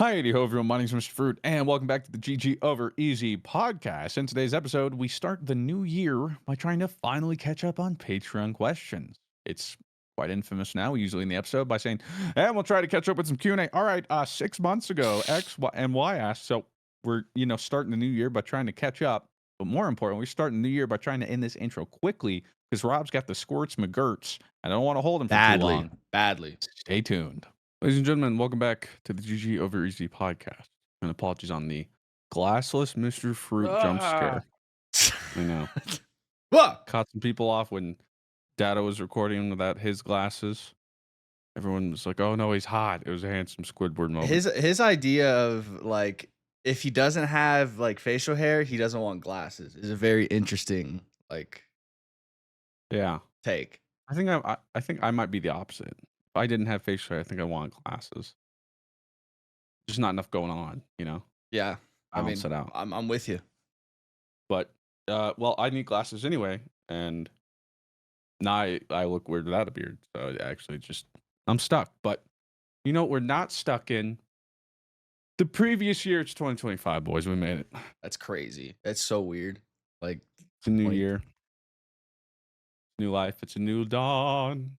Hi, ho, everyone. My name is Mr. Fruit, and welcome back to the GG Over Easy podcast. In today's episode, we start the new year by trying to finally catch up on Patreon questions. It's quite infamous now, usually in the episode, by saying, and we'll try to catch up with some Q&A. All right, 6 months ago, X, Y, and Y asked, so we're, starting the new year by trying to catch up. But more important, we're starting the new year by trying to end this intro quickly because Rob's got the squirts McGurts, and I don't want to hold him for too long. Badly. Stay tuned. Ladies and gentlemen, welcome back to the GG Over Easy podcast. And apologies on the glassless Mr. Fruit jump scare. I know. What? Caught some people off when Data was recording without his glasses. Everyone was like, oh no, he's hot. It was a handsome Squidward moment. His idea of like if he doesn't have like facial hair, he doesn't want glasses is a very interesting yeah. take. I think I might be the opposite. If I didn't have facial hair, I think I want glasses. Just not enough going on, Yeah. Balance it out. I'm with you. But well, I need glasses anyway, and now I look weird without a beard. So actually I'm stuck. But you know what we're not stuck in? The previous year. It's 2025, boys. We made it. That's crazy. That's so weird. Like It's a new year. New life. It's a new dawn.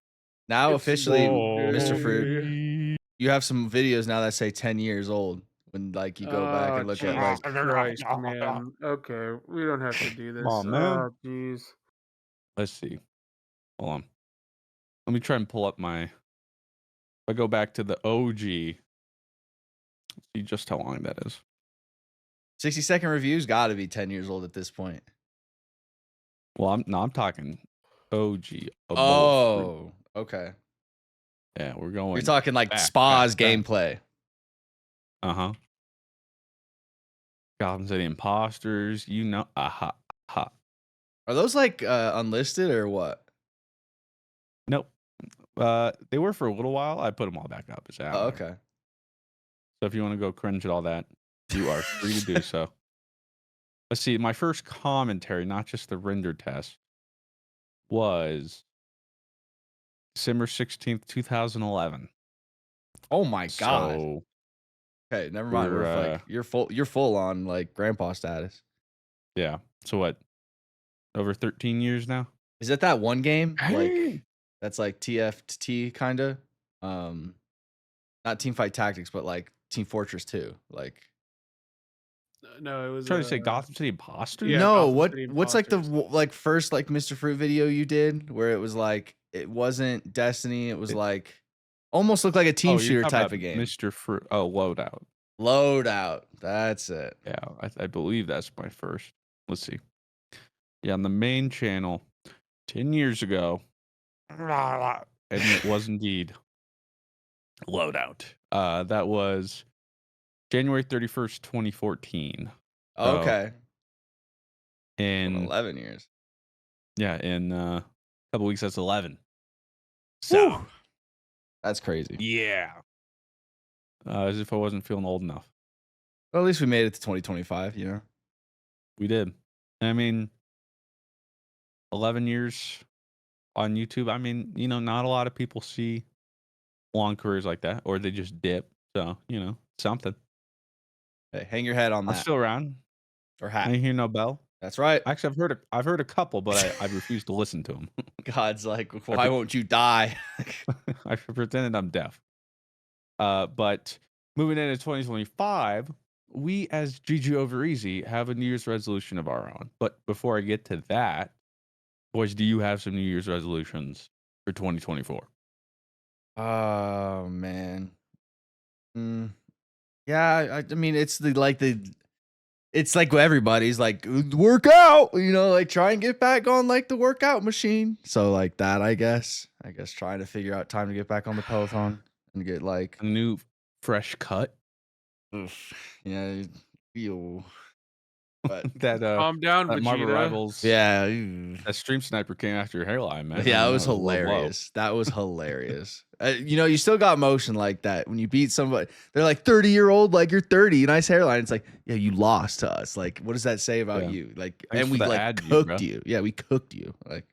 Now It's officially, Mr. Fruit, boy. you have some videos now that say 10 years old when like you go back and look at like Christ, man. Okay, we don't have to do this. Come on, man. Oh, jeez. Let's see. Hold on. Let me try and pull up my. If I go back to the OG, see just how long that is. 60-second reviews got to be 10 years old at this point. Well, I'm talking OG. Oh, okay. Yeah, we're going. You're talking like back, Spa's back. gameplay. Uh-huh. Gotham City Imposters, aha. Are those like unlisted or what? Nope. They were for a little while. I put them all back up. Oh, okay. So if you want to go cringe at all that, you are free to do so. Let's see. My first commentary, not just the render test, was December 16th, 2011. Oh my god. So, okay, never mind. You're full on like grandpa status. Yeah. So what? Over 13 years now? Is it that one game? Like that's like TFT kind of? Not Teamfight Tactics, but like Team Fortress 2. Like No, it was trying to say Gotham City Imposters? Yeah, no, Gotham City what's like the Imposters. like first like Mr. Fruit video you did where it was like it wasn't Destiny, it was like almost looked like a team shooter type of game. Mr. Fruit. Oh, Loadout. Loadout. That's it. Yeah, I believe that's my first. Let's see. Yeah, on the main channel 10 years ago. And it was indeed Loadout. That was January 31st, 2014. Okay. In 11 years. Yeah, in a couple weeks, that's 11. So, whew, that's crazy. Yeah. As if I wasn't feeling old enough. Well, at least we made it to 2025, you know? We did. I mean, 11 years on YouTube. I mean, not a lot of people see long careers like that, or they just dip. So, something. Hey, hang your head on that. I'm still around. Or hat. I ain't hear no bell. That's right. Actually, I've heard a couple, but I refuse to listen to them. God's like, why won't you die? I pretended I'm deaf. But moving into 2025, we as GG Over Easy have a New Year's resolution of our own. But before I get to that, boys, do you have some New Year's resolutions for 2024? Oh man. Yeah, I mean it's it's like everybody's like work out, like try and get back on like the workout machine. So like that, I guess trying to figure out time to get back on the Peloton and get like A new fresh cut. yeah, ew. But that calm down, that Marvel Vegeta. Rivals. yeah, That Stream Sniper came after your hairline, man. yeah, it was hilarious. That was hilarious. You still got motion like that when you beat somebody. They're like 30-year-old, like you're 30, nice hairline. It's like, yeah, you lost to us. Like, what does that say about you? Like, Thanks and we for the like ad view, cooked bro. you. Yeah, we cooked you. Like,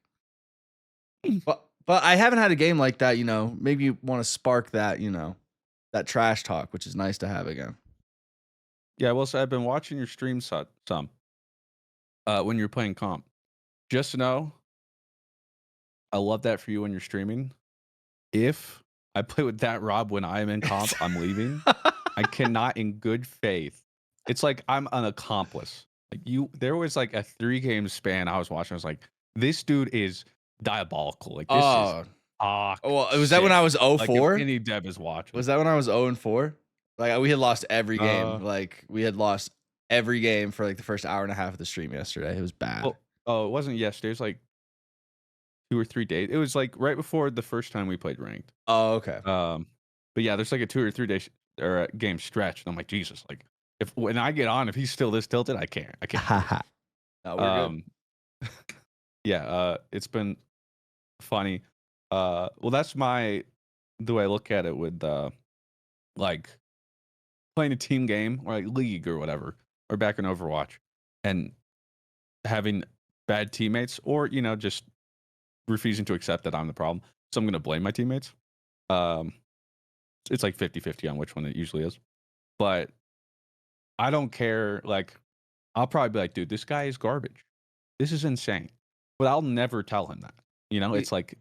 but I haven't had a game like that. Maybe you want to spark that. that trash talk, which is nice to have again. Yeah, well, so I've been watching your stream some when you're playing comp. Just to know, I love that for you when you're streaming. If I play with that Rob when I'm in comp, I'm leaving. I cannot, in good faith. It's like I'm an accomplice. Like there was like a 3-game span I was watching. I was like, this dude is diabolical. Like this is Oh, well, was that when toxic. I was Like if 0-4? any dev is watching. Was that when I was 0-4? Like we had lost every game. Uh, Like we had lost every game for like the first hour and a half of the stream yesterday. It was bad. well, oh, it wasn't yesterday. It was like 2 or 3 days. It was like right before the first time we played ranked. Oh, okay. But yeah, there's like a 2 or 3 day or a game stretch, and I'm like, Jesus, like when I get on, if he's still this tilted, I can't. I can't. No, we're good. Yeah, it's been funny. Well, that's the way I look at it with like playing a team game or like League or whatever, or back in Overwatch, and having bad teammates, or just refusing to accept that I'm the problem. So I'm gonna blame my teammates. It's like 50-50 on which one it usually is. But I don't care. Like, I'll probably be like, dude, this guy is garbage. This is insane. But I'll never tell him that. It's like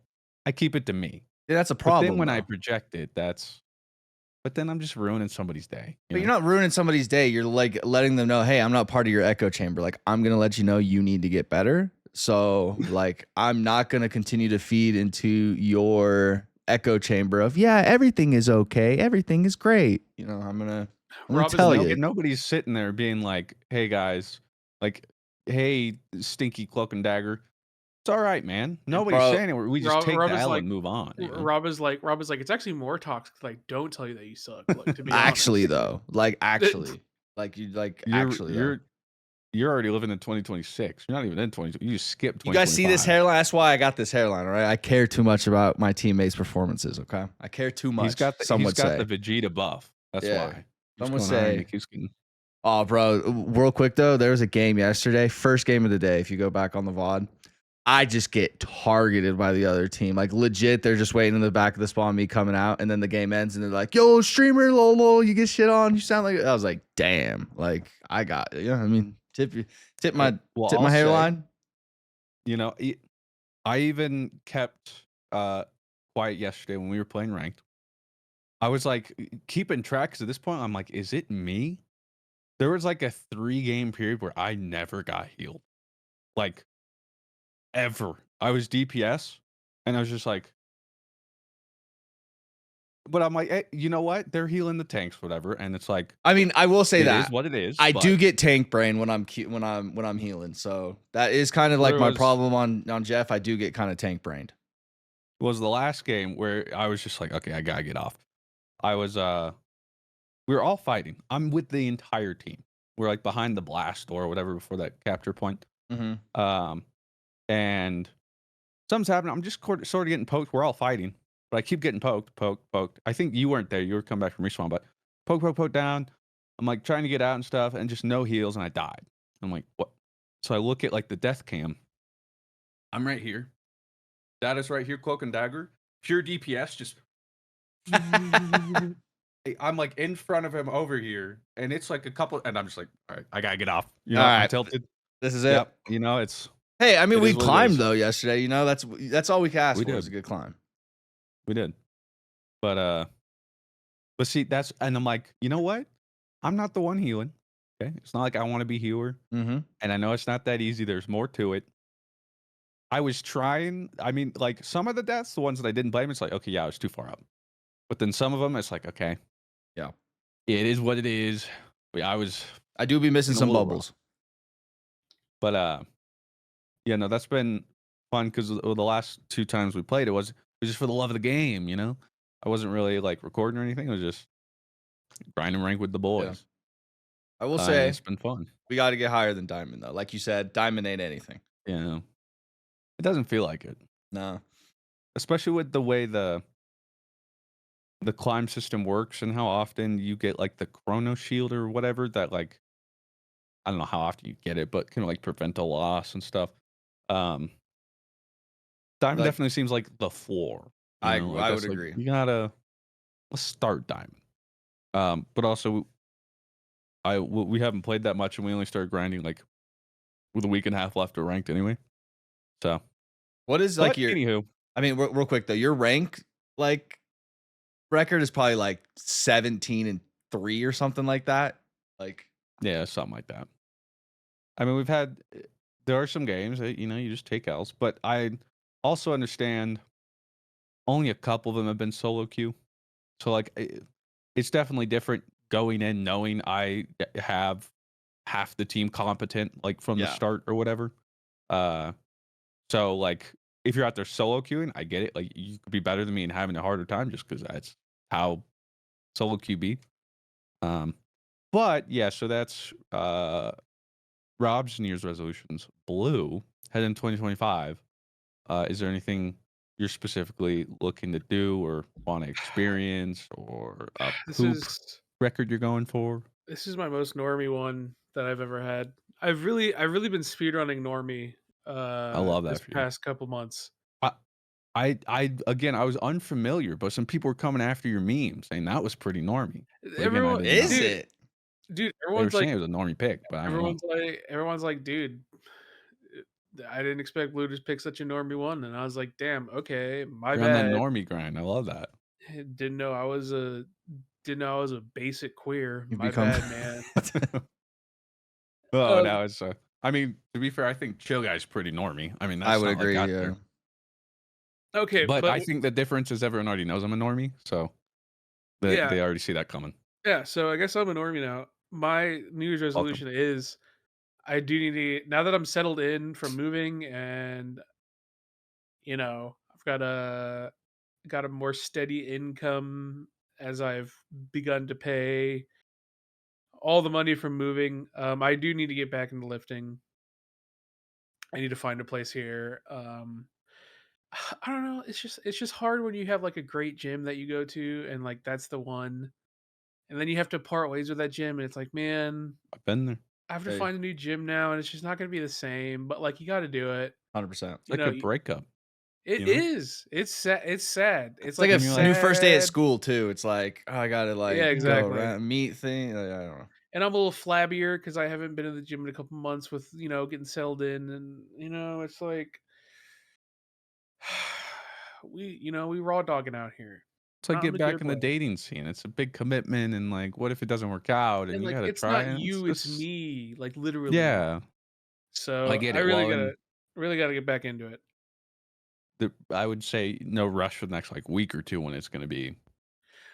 I keep it to me. Yeah, that's a But problem. then when I though. project it, but then I'm just ruining somebody's day. But you're not ruining somebody's day. You're like letting them know, hey, I'm not part of your echo chamber. Like, I'm going to let you know you need to get better. So, like, I'm not going to continue to feed into your echo chamber of, yeah, everything is okay. Everything is great. I'm going to tell you. Nobody's sitting there being like, hey, guys, like, hey, stinky cloak and dagger. It's all right, man. Nobody's saying it. We just take the L and move on. Rob is like, it's actually more toxic. Like, don't tell you that you suck. Like, to be actually, honest. though, like, actually, like you, like, actually, you're already living in 2026. You're not even in 20. You just skipped. You guys see this hairline? That's why I got this hairline. All right, I care too much about my teammates' performances. Okay, I care too much. He's got the Vegeta buff. That's why. Some would say. Getting... Oh, bro, real quick though, there was a game yesterday, first game of the day. If you go back on the VOD, I just get targeted by the other team. Like legit, they're just waiting in the back of the spawn, me coming out, and then the game ends, and they're like, "Yo, streamer, lol, you get shit on. You sound like." I was like, "Damn!" Like I got, I mean, tip my hairline. I even kept quiet yesterday when we were playing ranked. I was like keeping track because at this point I'm like, is it me? There was like a 3-game period where I never got healed, like ever. I was DPS, and I was just like, but I'm like, hey, you know what? They're healing the tanks, whatever, and it's like, I mean, I will say it that is what it is. I do get tank brain when I'm healing, so that is kind of like my problem on Jeff. I do get kind of tank brained. Was the last game where I was just like, okay, I gotta get off. I was we were all fighting. I'm with the entire team. We're like behind the blast door or whatever before that capture point. And something's happening. I'm just sort of getting poked. We're all fighting, but I keep getting poked. I think you weren't there. You were coming back from respawn, but poke down. I'm like trying to get out and stuff, and just no heals, and I died. I'm like, what? So I look at like the death cam. I'm right here. Data's right here, cloak and dagger. Pure DPS, just. I'm like in front of him over here, and it's like a couple, and I'm just like, all right, I gotta get off. All right. I'm tilted. This is it. Yep. It's. Hey, I mean, we climbed though yesterday. That's all we could ask for. Was a good climb. We did, but see, and I'm like, you know what? I'm not the one healing. Okay, it's not like I want to be healer, and I know it's not that easy. There's more to it. I was trying. I mean, like some of the deaths, the ones that I didn't blame, it's like, okay, yeah, I was too far up. But then some of them, it's like, okay, yeah, it is what it is. I do be missing some bubbles. But yeah, no, that's been fun because the last 2 times we played, it was just for the love of the game. I wasn't really like recording or anything. It was just grinding rank with the boys. Yeah. I will say it's been fun. We got to get higher than Diamond though. Like you said, Diamond ain't anything. Yeah, it doesn't feel like it. No, especially with the way the climb system works and how often you get like the chrono shield or whatever that like I don't know how often you get it, but can like prevent a loss and stuff. Diamond definitely seems like the floor. I would agree. Let's start Diamond. But also we haven't played that much, and we only started grinding like with a week and a half left to ranked anyway. So, What is like but your? anywho, I mean, real quick though, your rank like record is probably like 17-3 or something like that. Like, yeah, something like that. I mean, there are some games that you just take L's, but I also understand only a couple of them have been solo queue. So like, it's definitely different going in knowing I have half the team competent like from the yeah, start or whatever. Uh, so like if you're out there solo queuing, I get it. Like you could be better than me and having a harder time just because that's how solo queue be. Um, but yeah, so that's Rob's New Year's resolutions. Blue head in 2025. Is there anything you're specifically looking to do or want to experience or a This poop is record you're going for? this is my most normie one that I've ever had. I've really been speedrunning normie I love this that for you. past couple months. I, again, I was unfamiliar, but some people were coming after your meme saying that was pretty normy. But again, I Everyone, didn't know. is dude, it? dude, They were saying it was a normie pick, but I don't know. everyone's like, dude, I didn't expect Blue to pick such a normie one, and I was like, damn, okay, my You're on that bad. normie grind. I love that. Didn't know I was a basic queer. You My become. bad, man. Oh, Um, now it's. I mean, to be fair, I think Chill Guy's pretty normy. I mean, I that's would not like agree. out Yeah, there. okay, But but I think the difference is everyone already knows I'm a normie, so yeah, they already see that coming. yeah. So I guess I'm a normie now. My New Year's Welcome. resolution is I do need to now that I'm settled in from moving and I've got a more steady income as I've begun to pay all the money from moving. I do need to get back into lifting. I need to find a place here. I don't know. It's just hard when you have like a great gym that you go to and like that's the one, and then you have to part ways with that gym, and it's like, man, I've been there. I have to hey, find a new gym now, and it's just not going to be the same. But like, you got to do it. 100%. It's You like know, a breakup, it you know? is. It's sad. It's sad. It's It's like like a a And you're like, new first day at sad. school too. It's like, oh, I gotta Yeah, like go exactly. around meet thing. I don't know. And I'm a little flabbier because I haven't been in the gym in a couple months with getting settled in, and it's like we raw dogging out here, it's like not in get a back good in the way. dating scene. It's a big commitment and like what if it doesn't work out and And you like, gotta it's try not it. It's you, it's just me, like literally. yeah. I So get I it. really Well, gotta and really gotta get back into it. I would say no rush for the next like week or two when it's gonna be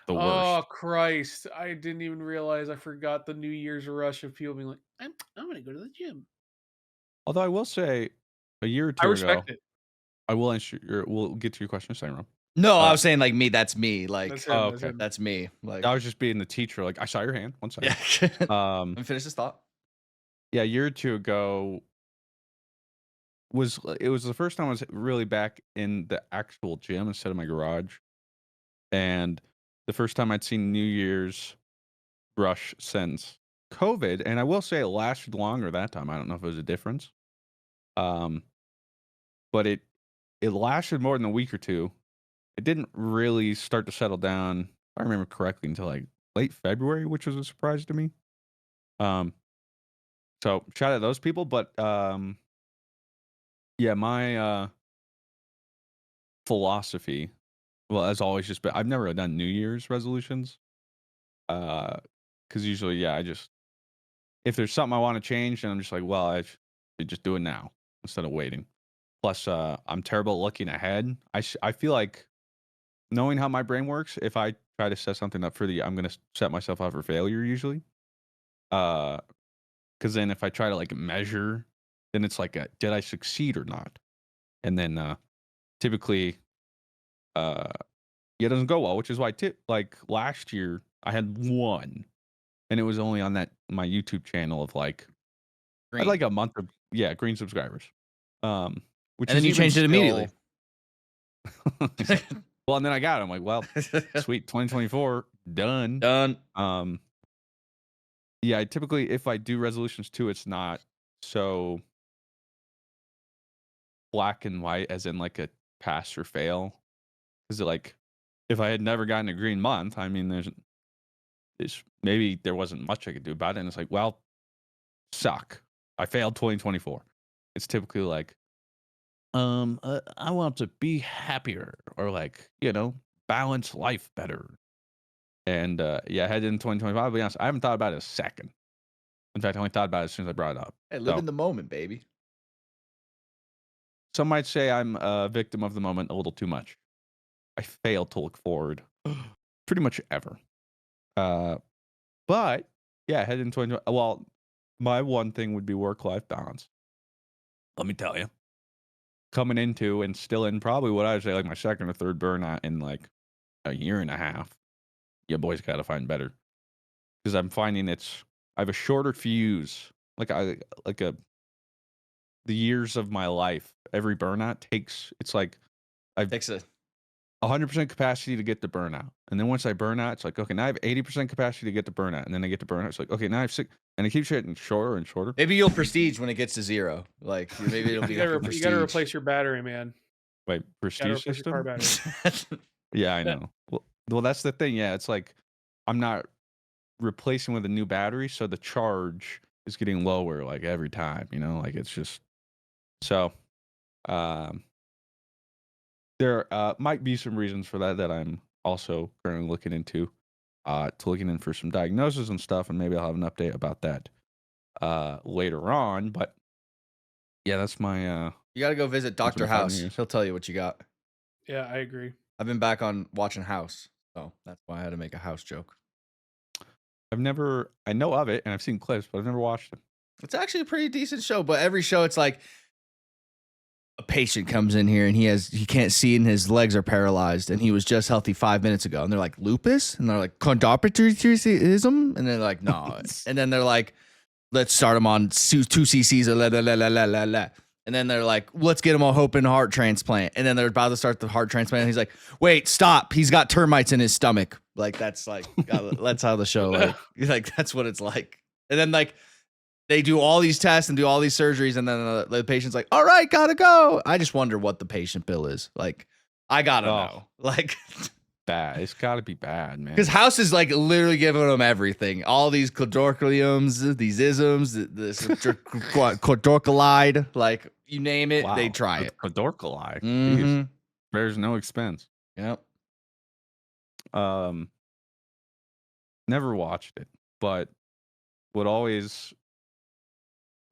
the Oh worst. Christ! I didn't even realize I forgot the New Year's rush of people being like, I'm gonna go to the gym. Although I will say a year or I two ago, respect it. I will answer we'll get to your question in a second, Rob. No, I Uh was saying like me. That's me. That's Like him. That's okay. him. that's me. Like I was just being the teacher, like I saw your hand. One yeah. second. Let Um me finish this thought. yeah, a year or two ago it was the first time I was really back in the actual gym instead of my garage. And the first time I'd seen New Year's rush since COVID. And I will say it lasted longer that time. I don't know if it was a difference. Um, but it lasted more than a week or two. It didn't really start to settle down, if I remember correctly, until like late February, which was a surprise to me. Um, so shout out to those people. But yeah, my philosophy, well, as always, just been I've never done New Year's resolutions. Because usually, yeah, I just if there's something I want to change, then I'm just like, well, I should just do it now instead of waiting. Plus, I'm terrible at looking ahead. I feel like knowing how my brain works, if I try to set something up for I'm gonna set myself up for failure usually. Uh, because then if I try to like measure, then it's like, did I succeed or not? And then typically, uh, yeah, it doesn't go well, which is why like last year I had one, and it was only on my YouTube channel of like I had Green. like a month of green subscribers. Which And then is you even changed it immediately. still He's like, well, and then I got him like, well, sweet 2024 done. Done. Yeah, I typically if I do resolutions too, it's not so black and white as in like a pass or fail. Cuz like if I had never gotten a green month, I mean is maybe there wasn't much I could do about it. And it's like, well, suck. I failed 2024. It's typically like, I want to be happier or like, balance life better. And yeah, headed into 2025, I'll be honest, I haven't thought about it a second. In fact, I only thought about it as soon as I brought it up. Hey, live So in the moment, baby. some might say I'm a victim of the moment a little too much. I fail to look forward pretty much ever. Uh, but yeah, headed into 2020, well, my one thing would be work-life balance. Let me tell you, coming into and still in probably what I would say like my second or third burnout in like a year and a half. Yeah, boys got to find better because I'm finding I have a shorter fuse. Like the years of my life. Every burnout takes. It's like I've Takes a 100% capacity to get to burnout, and then once I burn out, it's like okay, now I have 80% capacity to get to burnout, and then I get to burnout. It's like okay, now I have six, and it keeps getting shorter and shorter. maybe you'll prestige when it gets to 0. Like maybe it'll be You like a gotta prestige. you gotta replace your battery, man. Wait, You gotta prestige replace your car system? battery. Yeah, I know. Well, that's the thing. Yeah, it's like I'm not replacing with a new battery, so the charge is getting lower like every time. Like it's just so. Um, there might be some reasons for that I'm also currently looking into. Looking in for some diagnosis and stuff, and maybe I'll have an update about that later on. But yeah, that's my You got to go visit that's Dr. my final House. news. He'll tell you what you got. Yeah, I agree. I've been back on watching House, so that's why I had to make a House joke. I know of it and I've seen clips, but I've never watched it. It's actually a pretty decent show, but every show it's like a patient comes in here and he can't see and his legs are paralyzed and he was just healthy 5 minutes ago and they're like lupus and they're like chondropatism and they're like no and then they're like let's start him on 2 cc's of la. And then they're like let's get him a open heart transplant and then they're about to start the heart transplant and he's like wait stop he's got termites in his stomach like that's how the show like that's what it's like and then like they do all these tests and do all these surgeries, and then the patient's like, all right, gotta go. I just wonder what the patient bill is. Like, I gotta know. Like, bad. It's got to be bad, man. because House is like literally giving them everything. All these colloquialisms, these isms, this quadrocalide, like, you name it, they try it. Quadrocalide. Mm-hmm. There's no expense. Yep. Never watched it, but would always.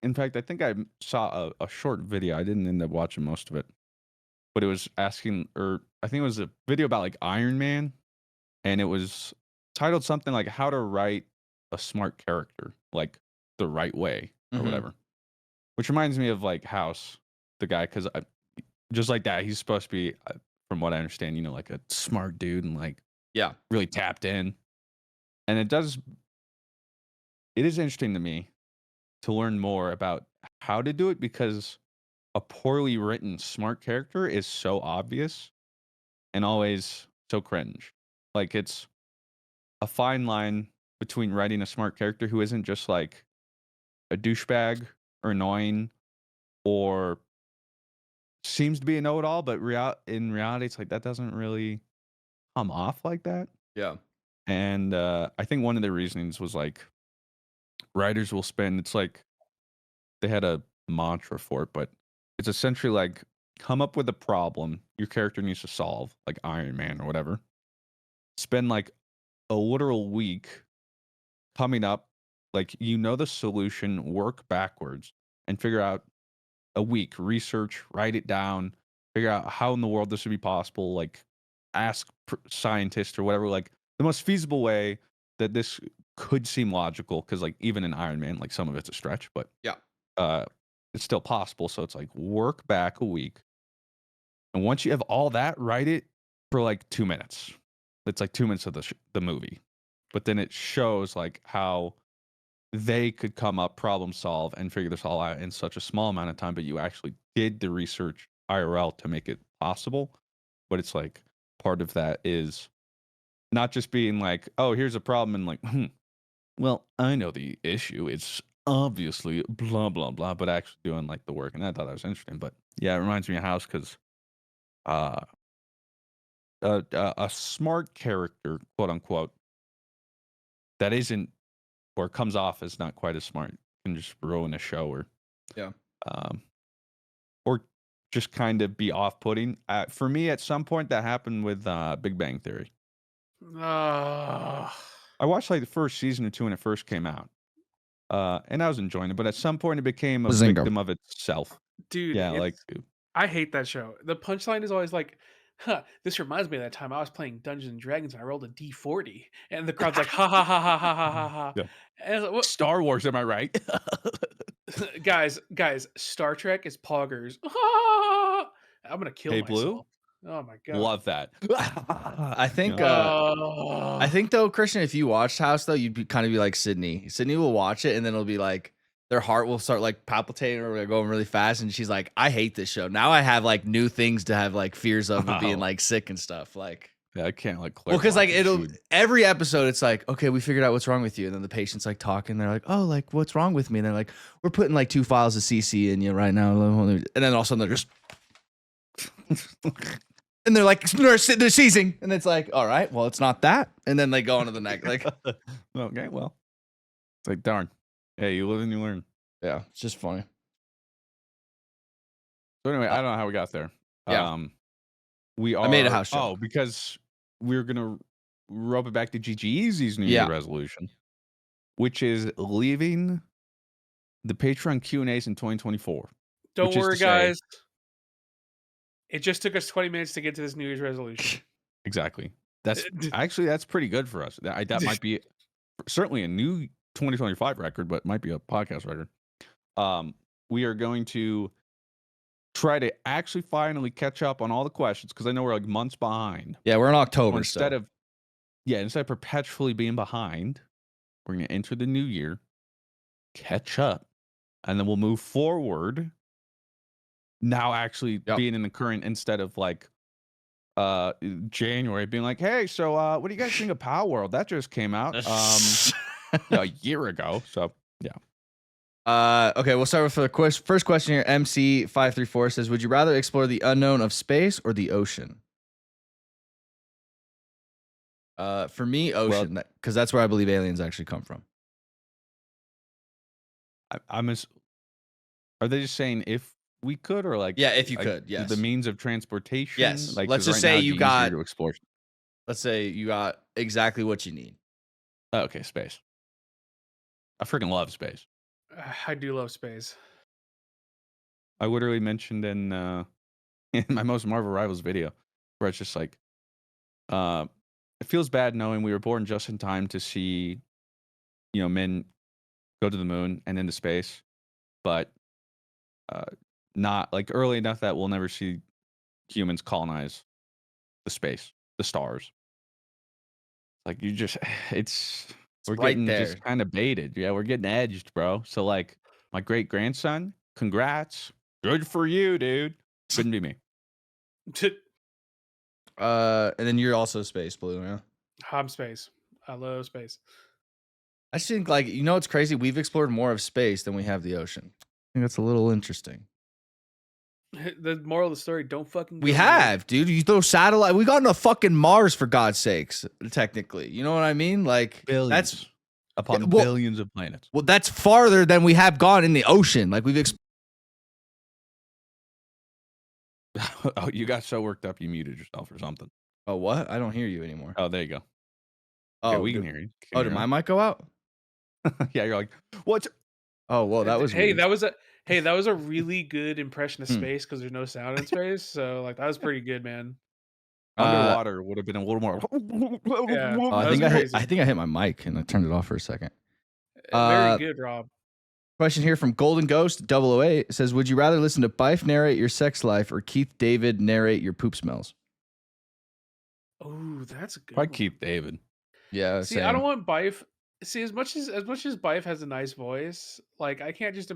In fact, I think I saw a short video. I didn't end up watching most of it, but it was asking, or I think it was a video about like Iron Man, and it was titled something like "How to Write a Smart Character, like the right way" or Mhm. whatever. Which reminds me of like House, the guy, because just like that, he's supposed to be, from what I understand, like a smart dude and like Yeah. really tapped in, and it is interesting to me to learn more about how to do it because a poorly written smart character is so obvious and always so cringe. Like it's a fine line between writing a smart character who isn't just like a douchebag or annoying or seems to be a know-it-all, but in reality, it's like that doesn't really come off like that. Yeah. And I think one of the reasonings was like writers will spend. It's like they had a mantra for it, but it's essentially like come up with a problem your character needs to solve, like Iron Man or whatever. Spend like a literal week coming up, like the solution, work backwards and figure out a week, research, write it down, figure out how in the world this would be possible, like ask scientists or whatever, like the most feasible way that this could seem logical, because like even in Iron Man, like some of it's a stretch, but Yeah. it's still possible. So it's like work back a week. And once you have all that, write it for like 2 minutes. It's like 2 minutes of the movie. But then it shows like how they could come up, problem solve, and figure this all out in such a small amount of time. But you actually did the research IRL to make it possible. But it's like part of that is not just being like, oh, here's a problem. And like, well, I know the issue. It's obviously blah, blah, blah. But actually doing like the work. And I thought that was interesting. But yeah, it reminds me of House because uh, a smart character, quote unquote, that isn't or comes off as not quite as smart can just ruin a show Yeah. um, or just kind of be off-putting. For me, at some point, that happened with Big Bang Theory. Ah, I watched like the first season or two when it first came out, and I was enjoying it. But at some point, it became a Bazinga. victim of itself. dude, Yeah, like I hate that show. The punchline is always like, "Huh, this reminds me of that time I was playing Dungeons and Dragons and I rolled a D40," and the crowd's like, "Ha ha ha ha ha ha ha ha." yeah. And I was like, "What, Star Wars, am I right? guys? Star Trek is poggers." I'm gonna kill Hey, Blue, myself. Oh my god. love that. I think Yeah. I think though, Christian, if you watched House though, you'd be kind of be like Sydney. Sydney will watch it and then it'll be like their heart will start like palpitating or like, going really fast, and she's like, "I hate this show." Now I have like new things to have like fears of being Wow. like sick and stuff. Like, Yeah, I can't like. well, because like watch it. every episode, it's like, okay, we figured out what's wrong with you, and then the patient's like talking. They're like, "Oh, like what's wrong with me?" And they're like, "We're putting like 2 files of CC in you right now," and then all of a sudden they're just. And they're like, they're seizing, and it's like, all right, well, it's not that, and then they go on to the next. Like, Okay, well, it's like darn. Hey, you live and you learn. yeah, it's just funny. So anyway, I don't know how we got there. Yeah. We are. I made a house show. Oh, because we're gonna rope it back to GG Easy's New Yeah. Year resolution, which is leaving the Patreon Q&As in 2024. Don't which is worry, to say- guys. It just took us 20 minutes to get to this New Year's resolution. Exactly. That's pretty good for us. That might be certainly a new 2025 record, but might be a podcast record. We are going to try to actually finally catch up on all the questions because I know we're like months behind. Yeah, we're in October. So instead of perpetually being behind, we're going to enter the new year, catch up, and then we'll move forward. Now actually being in the current instead of like January being like, hey, so what do you guys think of Power World? That just came out a year ago. So yeah. Okay, we'll start with the first question here. MC534 says, would you rather explore the unknown of space or the ocean? For me, ocean, because that's where I believe aliens actually come from. Are they just saying if we could, or like, yeah, if you could, yes, the means of transportation? Yes, like, let's just right say now you it'd be got easier to explore. Let's say you got exactly what you need. Oh, okay, space. I freaking love space. I do love space. I literally mentioned in my most Marvel Rivals video where it's just like, it feels bad knowing we were born just in time to see, men go to the moon and into space, but not like early enough that we'll never see humans colonize the space, the stars. Like we're right getting there. just kind of baited. Yeah, we're getting edged, bro. So like my great grandson, congrats. Good for you, dude. Couldn't be me. And then you're also space, Blue, yeah? I'm space. I love space. I just think, like, it's crazy. We've explored more of space than we have the ocean. I think that's a little interesting. The moral of the story: don't fucking. We have, dude. You throw satellite. We got into fucking Mars, for God's sakes. Technically, you know what I mean? Like Billions that's upon billions of planets. Well, that's farther than we have gone in the ocean. Like we've. Oh, you got so worked up, you muted yourself or something. Oh, what? I don't hear you anymore. Oh, there you go. Oh, okay, we can hear you. Did my mic go out? Yeah, you're like, what? Oh, well, that was. Hey, weird. that was a really good impression of space because there's no sound in space. So like that was pretty good, man. Underwater would have been a little more. Yeah, I think I hit my mic and I turned it off for a second. Very good, Rob. Question here from Golden Ghost 008 says, would you rather listen to Bife narrate your sex life or Keith David narrate your poop smells? Oh, that's a good Probably one. Keith David. Yeah. See, I don't want Bife. See, as much as Bife has a nice voice, like I can't just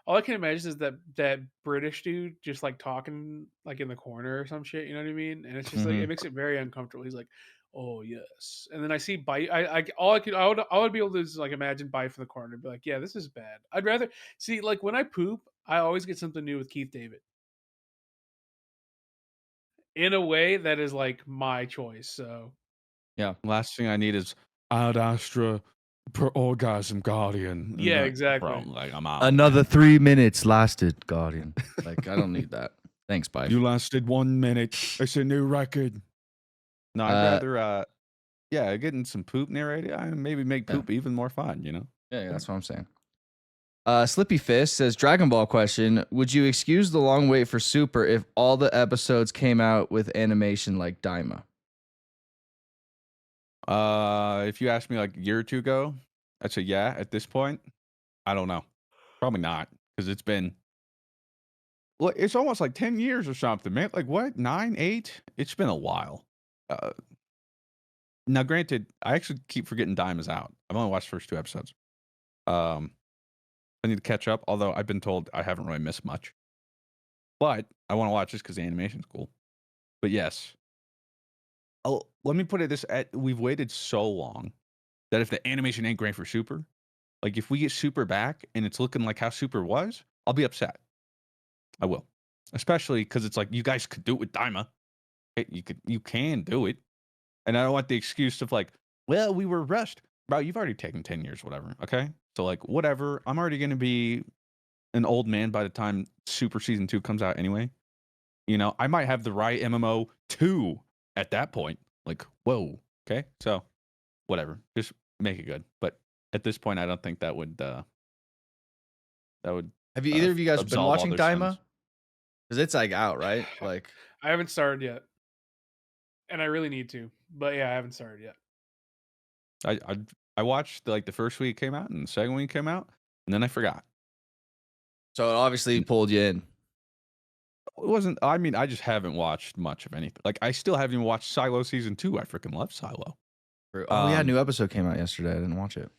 all I can imagine is that British dude just like talking like in the corner or some shit. You know what I mean? And it's just like it makes it very uncomfortable. He's like, "Oh yes," and then I see Bife. I would be able to just, like imagine Bife in the corner and be like, "Yeah, this is bad." I'd rather see like when I poop, I always get something new with Keith David. In a way that is like my choice. So yeah. Last thing I need is Ad Astra per orgasm guardian. And Yeah, like, exactly. bro, like I'm out. Another 3 minutes lasted, Guardian. Like, I don't need that. Thanks, Bife. You lasted 1 minute. It's a new record. No, I'd Uh, rather yeah, getting some poop narrated. Maybe make Yeah. poop even more fun, you know? yeah, that's what I'm saying. Slippy Fist says, Dragon Ball question. Would you excuse the long wait for Super if all the episodes came out with animation like Daima? If you asked me like a year or two ago, I'd say yeah. At this point, I don't know. Probably not, because it's been well, it's almost like 10 years or something, man. Like what? 9, 8? It's been a while. Uh, now, granted, I actually keep forgetting Dime is out. I've only watched the first 2 episodes. Um, I need to catch up, although I've been told I haven't really missed much. But I want to watch this because the animation's cool. But yes. Oh, let me put it this we've waited so long that if the animation ain't great for Super, like if we get Super back and it's looking like how Super was, I'll be upset. I will. Especially because it's like you guys could do it with Daima. You can do it. And I don't want the excuse of like, well, we were rushed. Bro, you've already taken 10 years, whatever. Okay. So like whatever. I'm already gonna be an old man by the time Super Season 2 comes out anyway. You know, I might have the right MMO 2 at that point. Like, whoa, okay. So whatever. Just make it good. But at this point, I don't think that would Have you either of you guys been absolve all watching their Daima? sins. Because it's like out, right? Like, I haven't started yet, and I really need to. But yeah, I haven't started yet. I watched like the first week it came out and the second week it came out, and then I forgot. so it obviously pulled you in. It wasn't. I mean, I just haven't watched much of anything. Like I still haven't even watched Silo season 2. I freaking love Silo. Oh, yeah, new episode came out yesterday. I didn't watch it.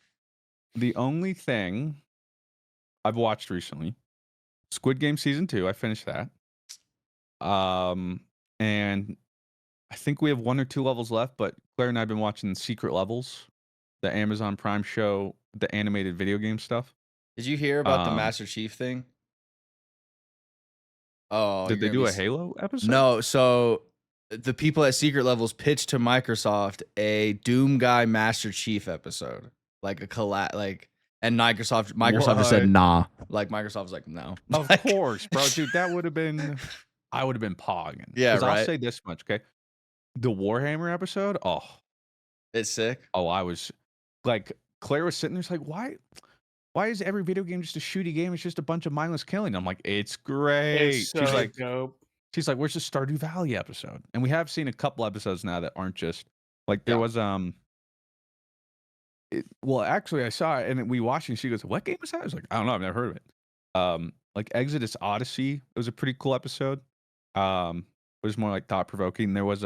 The only thing I've watched recently, Squid Game season 2. I finished that. And I think we have 1 or 2 levels left. But Claire and I've been watching Secret Levels, the Amazon Prime show, the animated video game stuff. Did you hear about the Um, Master Chief thing? Oh, Did you're they gonna do be a Halo episode? No, so the people at Secret Levels pitched to Microsoft a Doom Guy Master Chief episode, like a collab, like, and Microsoft just said What? nah. Like Microsoft was like no. Of Like, course, bro, dude. That would have been. I would have been pogging. Yeah, Because I'll right. say this much, okay? The Warhammer episode. It's sick. I was like, Claire was sitting there, like, why is every video game just a shooty game? It's just a bunch of mindless killing. I'm like, it's great. It's so dope. She's like, where's the Stardew Valley episode? And we have seen a couple episodes now that aren't just like there Yeah. was well, actually I saw it and we watched it and she goes, what game was that? I was like, I don't know, I've never heard of it. Like Exodus Odyssey, it was a pretty cool episode. It was more like thought provoking. There was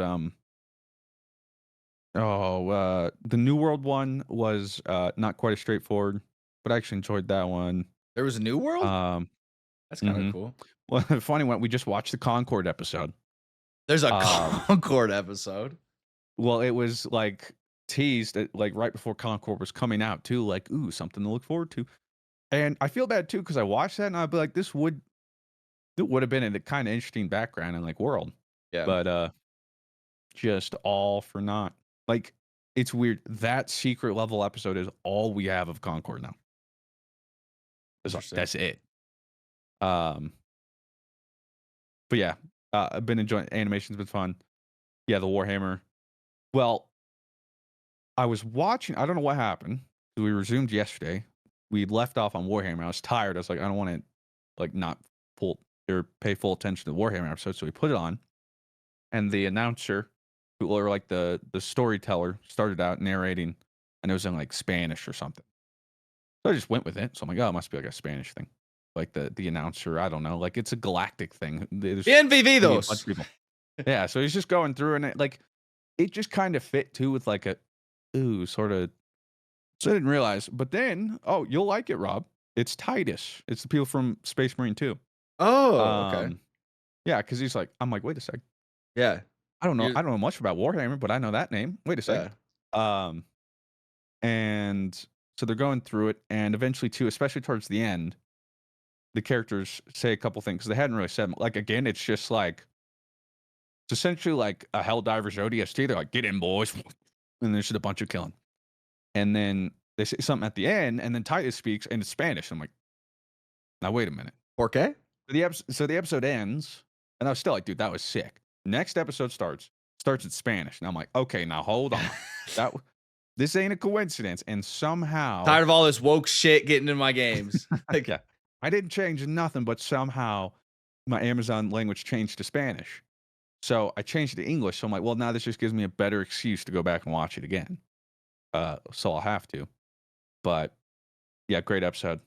the New World one was not quite as straightforward, but I actually enjoyed that one. There was a new world. That's kind of mhm. cool. Well, the funny one, we just watched the Concord episode. There's a Um, Concord episode. Well, it was like teased at, like right before Concord was coming out too, like, ooh, something to look forward to. And I feel bad too, because I watched that and I'd be like, it would have been a kind of interesting background and like world. Yeah. But just all for naught. Like, it's weird. That secret level episode is all we have of Concord now. That's it. But yeah, I've been enjoying animation's been fun. Yeah, the Warhammer. Well, I was watching. I don't know what happened. We resumed yesterday. We left off on Warhammer. I was tired. I was like, I don't want to like not pull or pay full attention to the Warhammer episode. So we put it on, and the announcer, or like the storyteller, started out narrating, and it was in like Spanish or something. So I just went with it. So I'm like, oh, it must be like a Spanish thing. Like the announcer, I don't know. Like it's a galactic thing. There's Bien maybe a bunch vividos. of people. Yeah, so he's just going through, and it just kind of fit too with like a ooh sort of. So I didn't realize, but then you'll like it, Rob. It's Titus. It's the people from Space Marine 2. Oh, okay. Yeah, because he's like, I'm like, wait a sec. Yeah. I don't know much about Warhammer, but I know that name. Wait a sec. And so they're going through it, and eventually too, especially towards the end, the characters say a couple things they hadn't really said. Like again, it's just like it's essentially like a Helldivers ODST. They're like, get in, boys, and there's just a bunch of killing. and then they say something at the end, and then Titus speaks in Spanish. I'm like, now wait a minute. 4K? So the episode ends, and I was still like, dude, that was sick. Next episode starts in Spanish, and I'm like, okay, now hold on. This ain't a coincidence, and somehow Tired of all this woke shit getting in my games. Like, yeah, I didn't change nothing, but somehow my Amazon language changed to Spanish. So I changed it to English. So I'm like, well, now this just gives me a better excuse to go back and watch it again. So I'll have to. But yeah, great episode.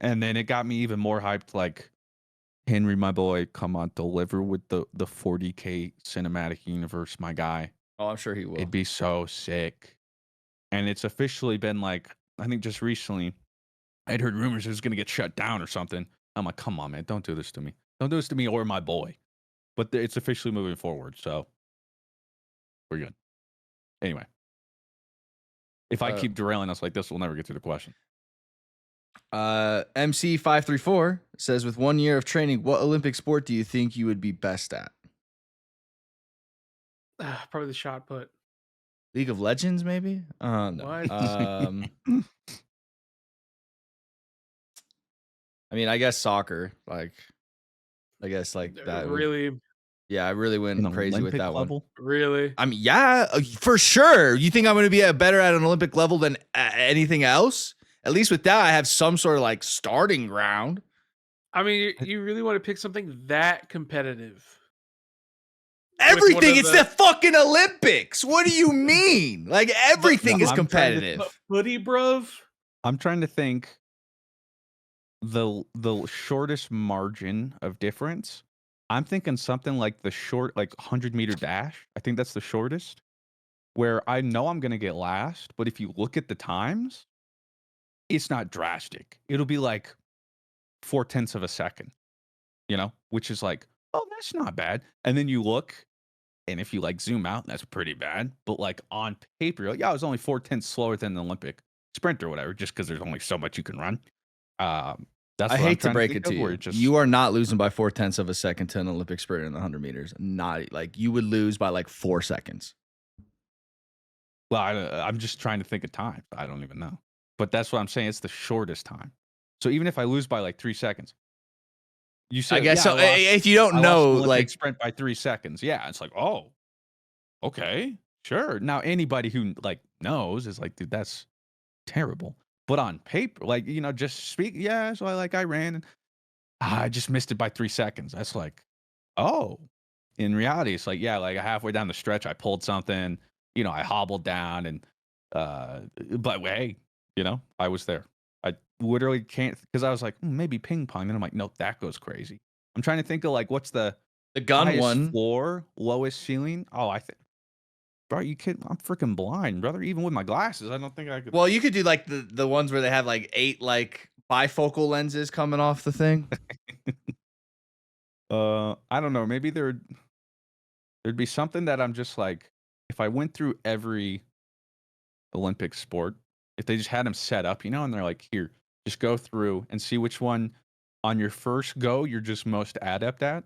And then it got me even more hyped. Like, Henry, my boy, come on, deliver with the 40K cinematic universe, my guy. oh, I'm sure he will. It'd be so sick. And it's officially been like, I think just recently, I'd heard rumors it was going to get shut down or something. I'm like, come on, man, don't do this to me. Don't do this to me or my boy. But it's officially moving forward, so we're good. Anyway, if I keep derailing us like this, we'll never get to the question. MC534 says, with 1 year of training, what Olympic sport do you think you would be best at? Probably the shot put. League of Legends, maybe? No. What? I mean, I guess soccer. Like, I guess like that. Really? Yeah, I really went An crazy with Olympic that level? one. Really? I mean, yeah, for sure. You think I'm going to be better at an Olympic level than anything else? At least with that, I have some sort of like starting ground. I mean, you really want to pick something that competitive? Everything. It's the fucking Olympics. What do you mean? Like, everything is competitive. Footy, bruv. I'm trying to think the shortest margin of difference. I'm thinking something like the short, like 100-meter dash. I think that's the shortest, where I know I'm going to get last, but if you look at the times, it's not drastic. It'll be like 0.4 of a second, which is like, oh, that's not bad. And then you look, and if you like zoom out, that's pretty bad. But like on paper, you're like, yeah, I was only 0.4 slower than the Olympic sprint or whatever, just because there's only so much you can run. That's I hate to break it to you. You are not losing by 0.4 of a second to an Olympic sprinter in the 100 meters. Not like you would lose by like 4 seconds. Well, I'm just trying to think of time. I don't even know. But that's what I'm saying. It's the shortest time. So even if I lose by like 3 seconds, you said, I guess so. If you don't know, like sprint by 3 seconds, yeah, it's like, oh, okay, sure. Now anybody who like knows is like, dude, that's terrible. But on paper, like, just speak. Yeah, so I ran and I just missed it by 3 seconds. That's like, oh. In reality, it's like, yeah, like halfway down the stretch, I pulled something. I hobbled down and, but hey, I was there. I literally can't, because I was like, maybe ping pong. And I'm like, no, that goes crazy. I'm trying to think of like, what's the gun one floor, lowest ceiling? Oh, I think. Bro, you kidding? I'm freaking blind, brother. Even with my glasses, I don't think I could. Well, you could do like the ones where they have like 8 like bifocal lenses coming off the thing. I don't know. Maybe there'd be something that I'm just like, if I went through every Olympic sport, if they just had them set up, and they're like, here, just go through and see which one on your first go you're just most adept at.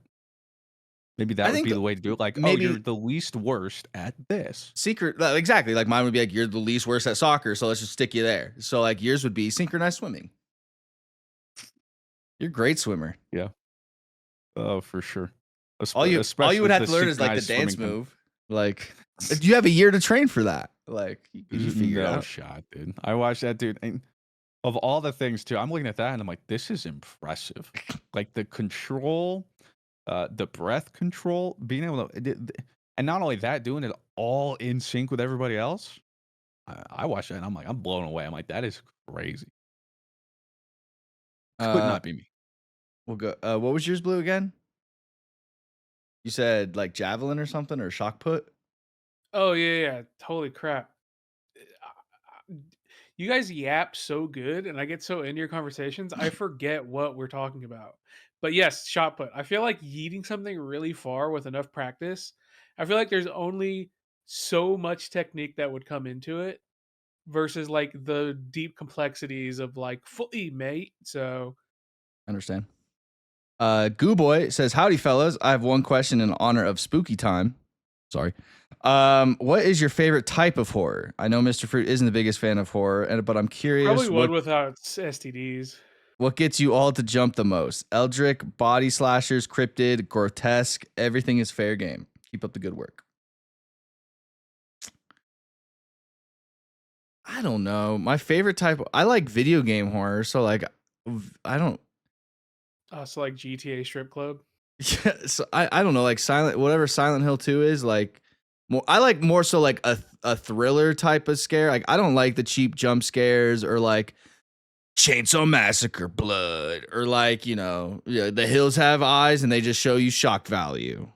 Maybe that would be the way to do it. Like, maybe, you're the least worst at this. Secret, exactly. Like mine would be like, you're the least worst at soccer, so let's just stick you there. So like yours would be synchronized swimming. You're a great swimmer. Yeah. Oh, for sure. All you would have to learn is like the dance move. Like, you have a year to train for that. Like, you figure it out. No shot, dude. I watched that, dude. And of all the things, too, I'm looking at that and I'm like, this is impressive. Like the control. The breath control, being able to, and not only that, doing it all in sync with everybody else. I watched that and I'm like, I'm blown away. I'm like, that is crazy. Could not be me. We'll go. What was yours, Blue, again? You said like javelin or something, or shot put? Oh yeah. Holy crap! You guys yap so good, and I get so into your conversations, I forget what we're talking about. But yes, shot put. I feel like yeeting something really far with enough practice. I feel like there's only so much technique that would come into it versus like the deep complexities of like footy, mate. So understand. Goo Boy says, howdy fellas. I have one question in honor of spooky time. Sorry. What is your favorite type of horror? I know Mr. Fruit isn't the biggest fan of horror, but I'm curious Probably one without STDs. what gets you all to jump the most? Eldritch, body slashers, cryptid, grotesque, everything is fair game. Keep up the good work. I don't know. My favorite type, I like video game horror, so like I don't So like GTA Strip Club. yeah, so I don't know, like Silent Hill 2 is like more I like more so like a thriller type of scare. Like I don't like the cheap jump scares or like Chainsaw Massacre blood or like, The Hills Have Eyes and they just show you shock value.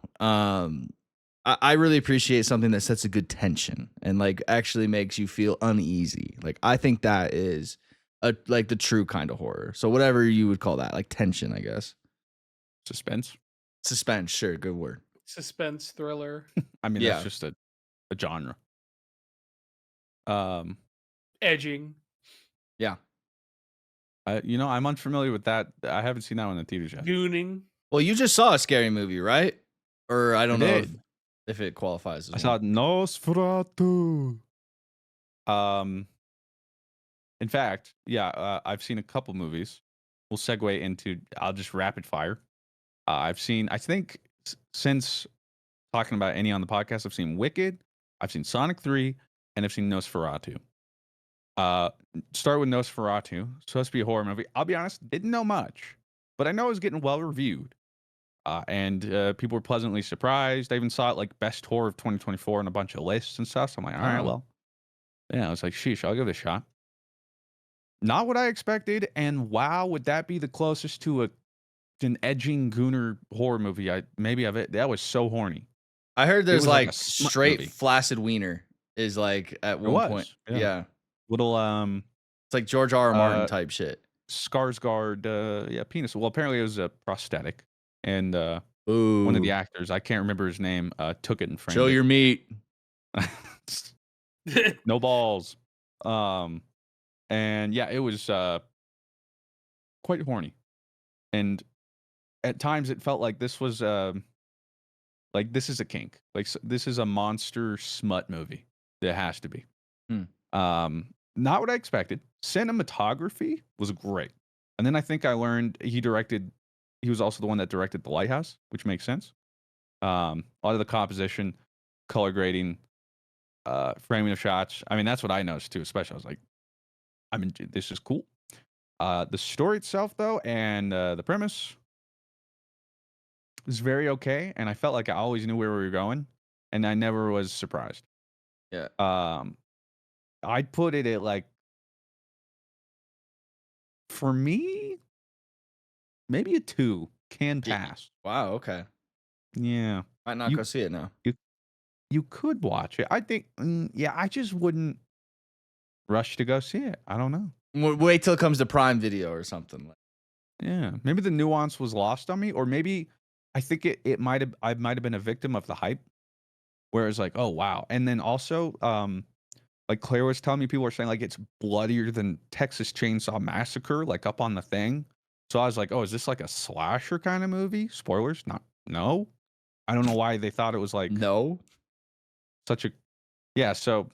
I really appreciate something that sets a good tension and like actually makes you feel uneasy. Like I think that is like the true kind of horror. So whatever you would call that, like tension, I guess. Suspense. Suspense, sure, good word. Suspense thriller. I mean, Yeah. that's just a genre. Um, Edging. Yeah. I'm unfamiliar with that. I haven't seen that one in the theaters yet. Gooning. Well, you just saw a scary movie, right? Or I don't know did. if it qualifies as I saw Nosferatu. In fact, I've seen a couple movies. We'll segue into. I'll just rapid fire. I've seen. I think since talking about any on the podcast, I've seen Wicked. I've seen Sonic 3, and I've seen Nosferatu. Start with Nosferatu. Supposed to be a horror movie. I'll be honest, didn't know much, but I know it was getting well reviewed. And people were pleasantly surprised. I even saw it like best horror of 2024 on a bunch of lists and stuff. So I'm like, all right, well, yeah. I was like, sheesh, I'll give it a shot. Not what I expected, and wow, would that be the closest to an edging gooner horror movie? That was so horny. I heard there's was like like a smut straight movie. flaccid wiener is like at one point. Yeah. Little It's like George R. R. Martin type shit. Skarsgård, penis. Well, apparently it was a prosthetic, and Ooh. one of the actors, I can't remember his name, took it and framed Show it. your meat. No balls. And yeah, it was quite horny, and at times it felt like this was this is a kink, this is a monster smut movie. It has to be. Not what I expected. Cinematography was great, and then I think I learned he was also the one that directed The Lighthouse, which makes sense. A lot of the composition, color grading, framing of shots. I mean, that's what I noticed too. Especially, I was like, this is cool. The story itself, though, and the premise is very okay, and I felt like I always knew where we were going, and I never was surprised. Yeah. I'd put it at like, for me, maybe a 2. Can pass. Wow. Okay. Yeah. Might not go see it now. You could watch it. I think, I just wouldn't rush to go see it. I don't know. Wait till it comes to Prime Video or something. Yeah. Maybe the nuance was lost on me, or maybe I think I might have been a victim of the hype, where it's like, oh, wow. And then also, like Claire was telling me, people were saying like it's bloodier than Texas Chainsaw Massacre, like up on the thing. So I was like, oh, is this like a slasher kind of movie? Spoilers? No. I don't know why they thought it was like No. such a, yeah. So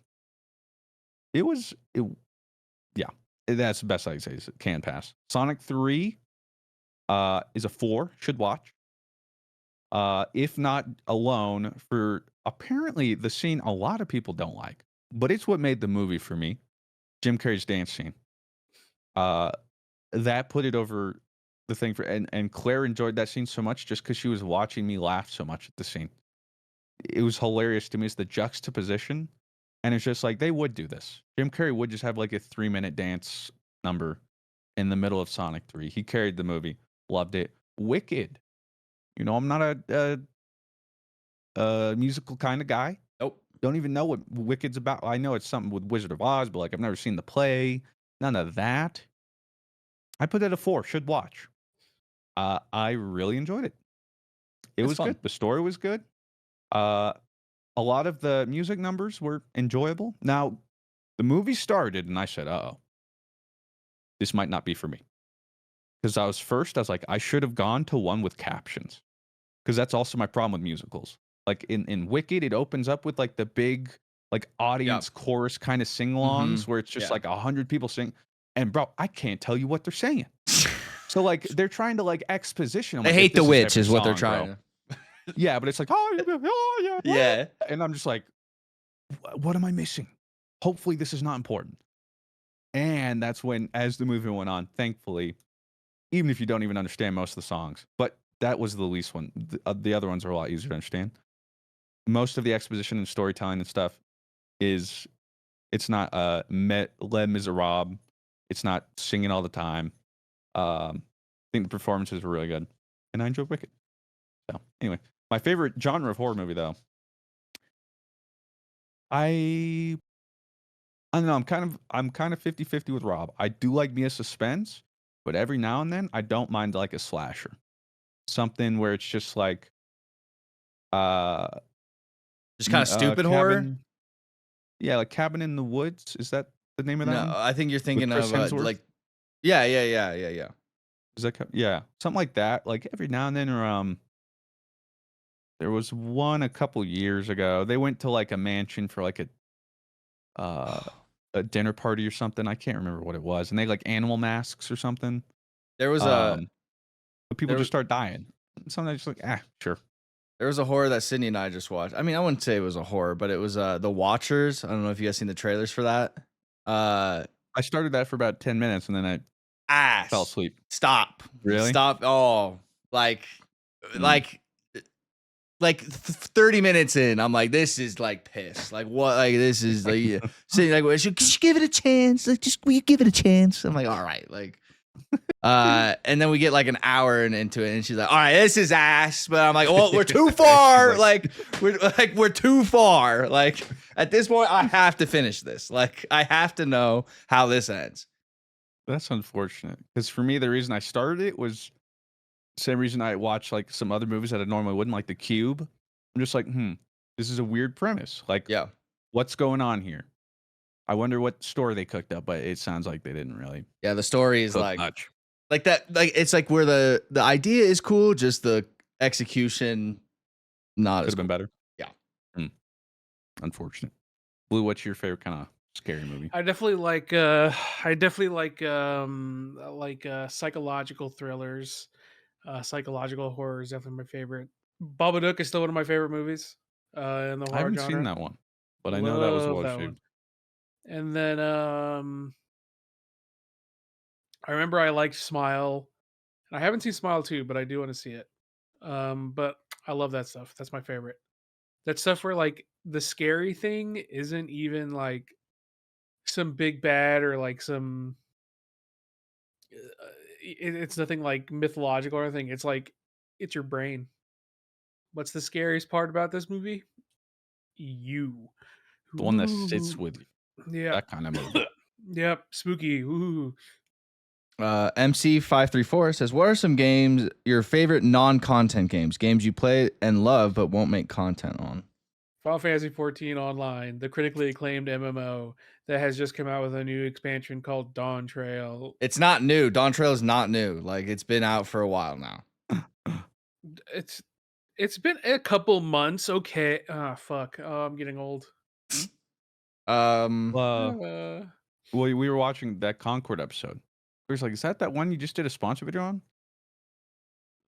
that's the best I can say. Is it can pass. Sonic 3 is a 4. Should watch. If not alone, for apparently the scene a lot of people don't like, but it's what made the movie for me. Jim Carrey's dance scene. That put it over the thing and Claire enjoyed that scene so much just because she was watching me laugh so much at the scene. It was hilarious to me. It's the juxtaposition, and it's just like they would do this. Jim Carrey would just have like a 3-minute dance number in the middle of Sonic 3. He carried the movie. Loved it. Wicked. I'm not a musical kind of guy. Nope. Don't even know what Wicked's about. I know it's something with Wizard of Oz, but like I've never seen the play. None of that. I put it a 4. Should watch. I really enjoyed it. It was fun. good. The story was good. A lot of the music numbers were enjoyable. Now, the movie started, and I said, "Uh-oh, this might not be for me." Because I was like, I should have gone to one with captions. Because that's also my problem with musicals. Like in Wicked, it opens up with like the big like Yep. audience chorus kind of sing-alongs where it's just Yeah. like 100 people sing. And bro, I can't tell you what they're saying. So like they're trying to like exposition. I'm They like, if hate the this is witch every is what they're song, trying bro. to. Yeah, but it's like, oh yeah, Yeah. and I'm just like, what am I missing? Hopefully this is not important. And that's when, as the movie went on, thankfully, even if you don't even understand most of the songs, but that was the least one. The other ones are a lot easier to understand. Most of the exposition and storytelling and stuff is it's not Les Miserables. It's not singing all the time. I think the performances were really good, and I enjoyed Wicked. So anyway, my favorite genre of horror movie though, I I don't know. I'm kind of 50-50 with Rob. I do like me a suspense, but every now and then I don't mind like a slasher. Something where it's just like uh, Just kind of stupid horror. cabin. Yeah, like Cabin in the Woods. Is that the name of that No, one? I think you're With thinking Chris of Hemsworth? like, yeah. Is that yeah, something like that. Like every now and then, or there was one a couple years ago. They went to like a mansion for like uh a dinner party or something. I can't remember what it was, and they like animal masks or something. There was a Um, but people there just was start dying. Sometimes just like, sure. there was a horror that Sydney and I just watched. I mean, I wouldn't say it was a horror, but it was The Watchers. I don't know if you guys seen the trailers for that. I started that for about 10 minutes and then I fell Ass. asleep. Stop. Really? Stop. Oh, like Mm. like 30 minutes in, I'm like, this is like piss. Like what? Like this is like saying like, well, just give it a chance. Like, just will you give it a chance? I'm like, all right, like, and then we get like an hour into it, and she's like, all right, this is ass. But I'm like, well, we're too far. like we're too far. Like at this point, I have to finish this. Like I have to know how this ends. That's unfortunate. Because for me, the reason I started it was the same reason I watch like some other movies that I normally wouldn't, like The Cube. I'm just like, this is a weird premise. Like, Yeah. what's going on here? I wonder what story they cooked up, but it sounds like they didn't really Yeah. The story is cook much. like that. Like it's like where the idea is cool, just the execution not Could as have been cool. better. Yeah. Unfortunate. Blue, what's your favorite kind of scary movie? I definitely like psychological thrillers. Psychological horror is definitely my favorite. Babadook is still one of my favorite movies in the I horror haven't seen genre. that one, but I know that was Love well that received. one. And then I remember I liked Smile. I haven't seen Smile 2, but I do want to see it. But I love that stuff. That's my favorite. That stuff where like the scary thing isn't even like some big bad or like some it's nothing like mythological or anything. It's like it's your brain. What's the scariest part about this movie? You. The one that sits Ooh. with you. Yep. That kind of movie. Yep. Spooky. Ooh. MC534 says, what are some games, your favorite non-content games you play and love but won't make content on? Final Fantasy 14 Online, the critically acclaimed MMO that has just come out with a new expansion called Dawn Trail. It's not new. Dawn Trail is not new. Like it's been out for a while now. It's been a couple months. Okay. Fuck. Oh, I'm getting old. Um, We were watching that Concord episode. It was like, is that one you just did a sponsor video on?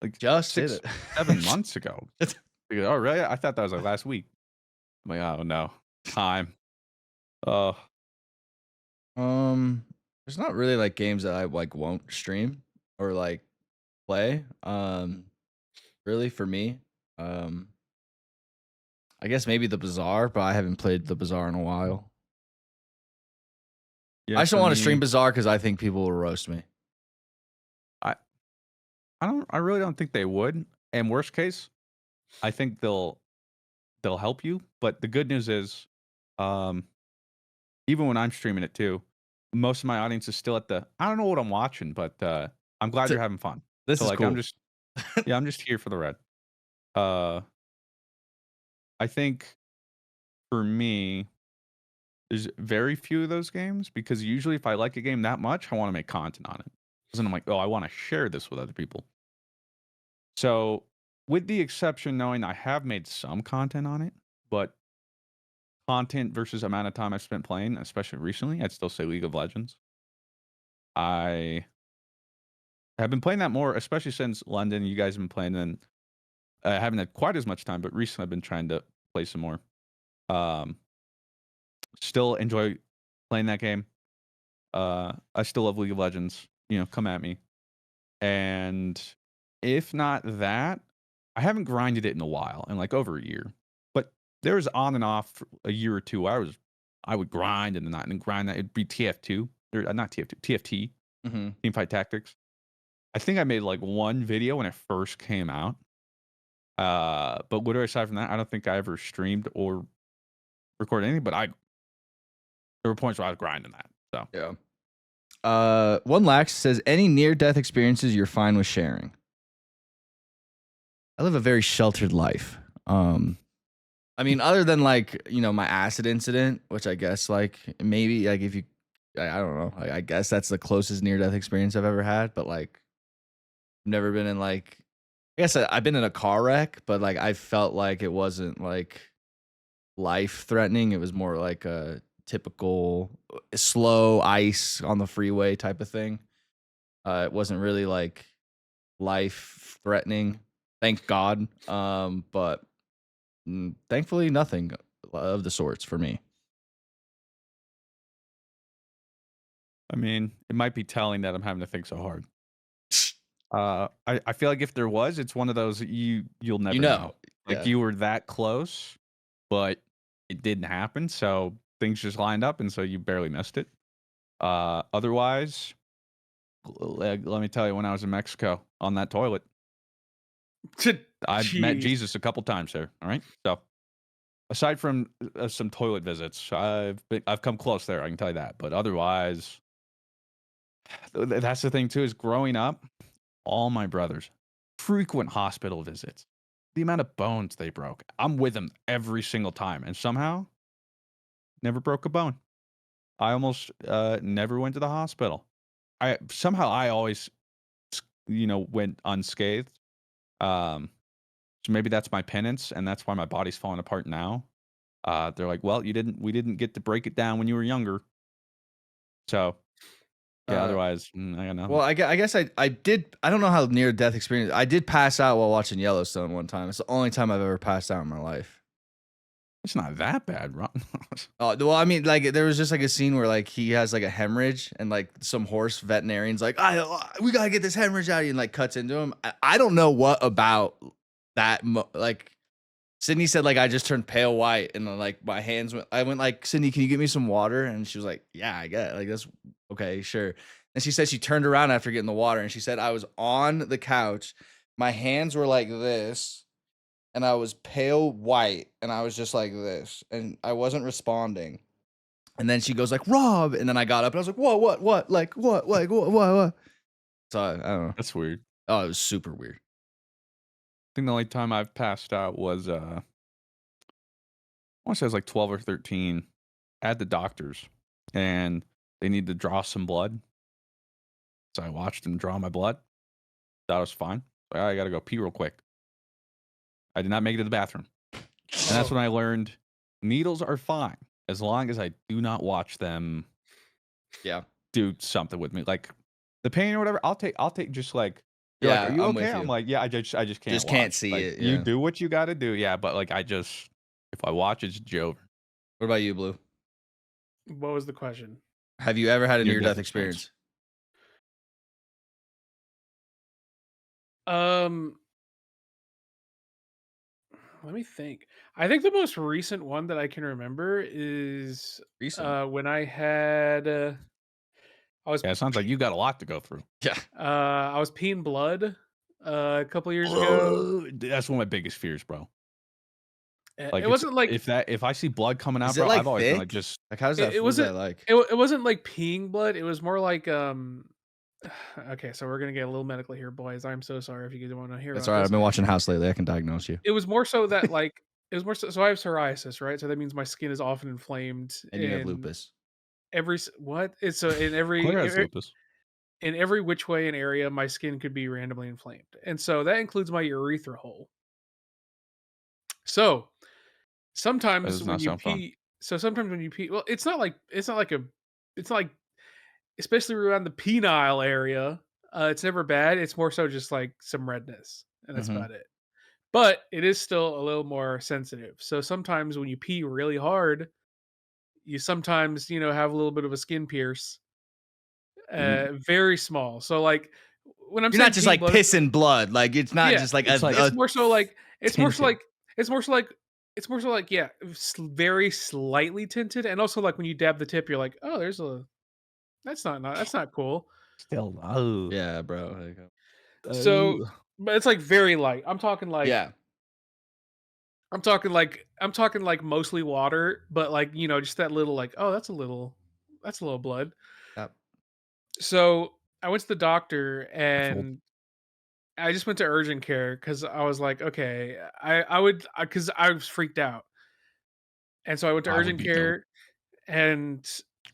Like just did 6, it. 7 months ago. Like, oh, really? I thought that was like last week. I'm like, oh no, time. Oh, There's not really like games that I like won't stream or like play. Really for me. I guess maybe the Bazaar, but I haven't played the Bazaar in a while. yeah. I just don't for want to me, stream Bazaar because I think people will roast me. I really don't think they would. And worst case, I think they'll help you. But the good news is, um, even when I'm streaming it too, most of my audience is still at I don't know what I'm watching, but I'm glad you're having fun. This So is like, cool. I'm just here for the red. I think for me, there's very few of those games because usually if I like a game that much, I want to make content on it. Because then I'm like, oh, I want to share this with other people. So with the exception knowing I have made some content on it, but content versus amount of time I've spent playing, especially recently, I'd still say League of Legends. I have been playing that more, especially since London, you guys have been playing, and I haven't had quite as much time, but recently I've been trying to play some more. Um, Still enjoy playing that game. I still love League of Legends. Come at me. And if not that, I haven't grinded it in a while, in like over a year. But there was on and off for a year or two. I would grind and then not and grind that. It'd be TF2 or not TF2, TFT, Mm-hmm. Teamfight Tactics. I think I made like one video when it first came out. But literally aside from that, I don't think I ever streamed or recorded anything. But there were points where I was grinding that. So Yeah. One Lax says, any near-death experiences you're fine with sharing? I live a very sheltered life. I mean, other than like, my acid incident, which I guess like maybe like if you, I don't know, I guess that's the closest near-death experience I've ever had. But like, I've never been in like, I guess I've been in a car wreck, but like I felt like it wasn't like life-threatening. It was more like a typical slow ice on the freeway type of thing. It wasn't really like life threatening, thank God. But thankfully nothing of the sorts for me. I mean, it might be telling that I'm having to think so hard. I feel like if there was, it's one of those you'll never know. Like Yeah. you were that close, but it didn't happen. So things just lined up, and so you barely missed it. Otherwise, let me tell you, when I was in Mexico on that toilet, I met Jeez. Jesus a couple times there. All right, so aside from some toilet visits, I've come close there. I can tell you that. But otherwise, that's the thing too. Is growing up, all my brothers, frequent hospital visits. The amount of bones they broke. I'm with them every single time, and somehow never broke a bone. I almost never went to the hospital. I always went unscathed. So maybe that's my penance, and that's why my body's falling apart now. They're like, well, we didn't get to break it down when you were younger. So yeah, otherwise, I got nothing. Well, I guess I did. I don't know how near death experience. I did pass out while watching Yellowstone one time. It's the only time I've ever passed out in my life. It's not that bad, Ron. Oh, well, I mean, like there was just like a scene where like he has like a hemorrhage and like some horse veterinarian's like, we gotta get this hemorrhage out of you, and like cuts into him. I don't know what about that. Like Sydney said, like I just turned pale white and then, like my hands went. I went like, Sydney, can you get me some water? And she was like, yeah, I get it. Like that's okay, sure. And she said she turned around after getting the water and she said I was on the couch, my hands were like this, and I was pale white, and I was just like this, and I wasn't responding. And then she goes like, Rob, and then I got up and I was like, what, like what? So I don't know. That's weird. Oh, it was super weird. I think the only time I've passed out was I want to say I was like 12 or 13 at the doctor's, and they needed to draw some blood. So I watched them draw my blood. That was fine. Like, I got to go pee real quick. I did not make it to the bathroom. And that's when I learned needles are fine as long as I do not watch them do something with me. Like the pain or whatever, I'll take just like, you're like, are you I'm okay? with you. I'm like, yeah, I just can't Just can't watch. see Like, it. You Yeah. do what you got to do. Yeah. But like, if I watch, it's over. What about you, Blue? What was the question? Have you ever had a Near-death near-death experience? Let me think. I think the most recent one that I can remember is when I had I was Yeah, it sounds like you got a lot to go through. Yeah. I was peeing blood a couple years ago. That's one of my biggest fears, bro. Like It wasn't like if I see blood coming out, Is it bro, like I've always been like thick? just Like how does that? it What is that wasn't like? it wasn't like peeing blood. It was more like okay, so we're gonna get a little medical here, boys. I'm so sorry if you guys want to hear That's about all right. I've this. been watching House lately. I can diagnose you. It was more so that like it was more so I have psoriasis, right? So that means my skin is often inflamed. And you have lupus. What? It's so in Claire has lupus. in every which way and area, my skin could be randomly inflamed, and so that includes my urethra hole. So That sometimes does when not you sound fun. pee, well, it's not like especially around the penile area. It's never bad. It's more so just like some redness, and that's Mhm. about it. But it is still a little more sensitive. So sometimes when you pee really hard, you sometimes have a little bit of a skin pierce, Ooh. very small. So like when I'm You're not saying just peeing like blood, piss and blood. Like it's not yeah, just like It's like it's more so like it's more so tinted. like it's more so like it's more so like yeah, very slightly tinted, and also like when you dab the tip, you're like, oh, there's a that's not cool. Still, oh, yeah, bro. Like, So, but it's like very light. yeah. I'm talking like mostly water, but like just that little like oh that's a little blood. Yep. So I went to the doctor that's old. and I just went to urgent care because I was like, okay, I would because I was freaked out, and so I went to I would urgent be too. care, and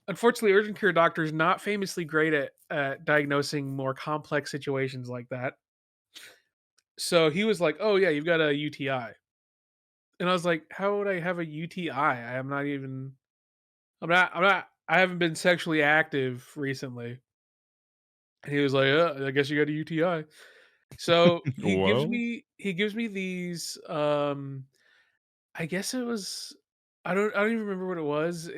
unfortunately, urgent care doctor is not famously great at diagnosing more complex situations like that. So he was like, "Oh yeah, you've got a UTI," and I was like, "How would I have a UTI? I'm not even. I'm not. I haven't been sexually active recently." And he was like, I guess you got a UTI." So Well, he gives me these I guess it was I don't even remember what it was.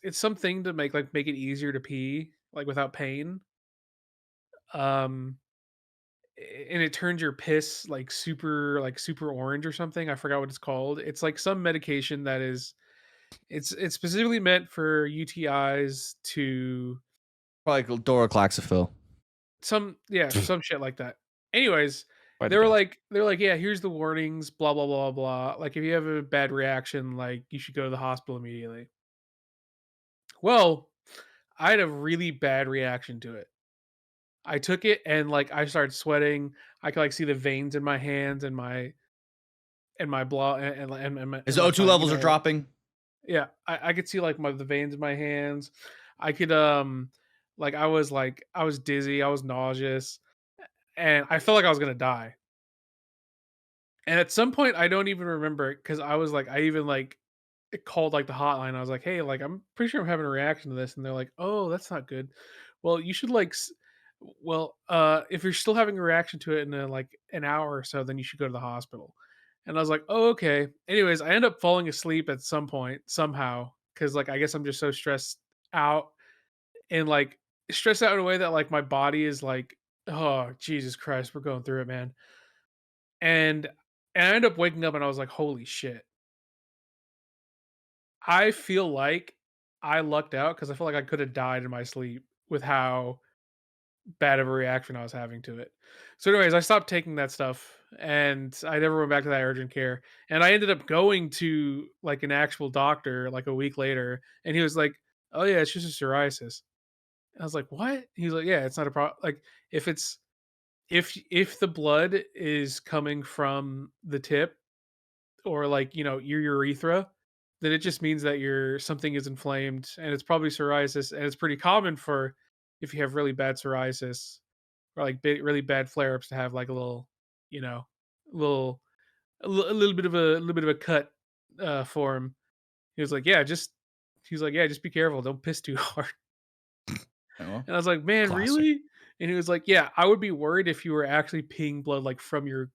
It's something to make it easier to pee, like without pain. Um and it turns your piss like super orange or something. I forgot what it's called. It's like some medication that is it's specifically meant for UTIs to Probably like Doroclaxophil. some shit like that. Anyways, quite a guess. they're like, "Yeah, here's the warnings, blah blah blah blah. Like if you have a bad reaction, like you should go to the hospital immediately." Well, I had a really bad reaction to it. I took it and like I started sweating. I could like see the veins in my hands and my blah His and like O2 my levels are dropping. yeah, I could see like the veins in my hands. I could like I was dizzy, I was nauseous, and I felt like I was gonna die. And at some point, I don't even remember it because I was like, I even like it called like the hotline. I was like, hey, like I'm pretty sure I'm having a reaction to this, and they're like, oh, that's not good. Well, you should if you're still having a reaction to it in like an hour or so, then you should go to the hospital. And I was like, oh, okay. Anyways, I end up falling asleep at some point somehow because like I guess I'm just so stressed out and like stressed out in a way that like my body is like, oh Jesus Christ, we're going through it, man. And and I ended up waking up and I was like, "Holy shit." I feel like I lucked out because I feel like I could have died in my sleep with how bad of a reaction I was having to it. So anyways, I stopped taking that stuff and I never went back to that urgent care. And I ended up going to like an actual doctor like a week later and he was like, "Oh yeah, it's just a psoriasis." I was like, "What?" He was like, "Yeah, it's not a problem. Like if it's if the blood is coming from the tip or like your urethra, then it just means that your something is inflamed and it's probably psoriasis, and it's pretty common for if you have really bad psoriasis or like really bad flare-ups to have like a little you know little a little bit of a cut form. He was like, yeah, just be careful, don't piss too hard. Oh, well, And I was like, man, Classic. really? And he was like, yeah, I would be worried if you were actually peeing blood like from your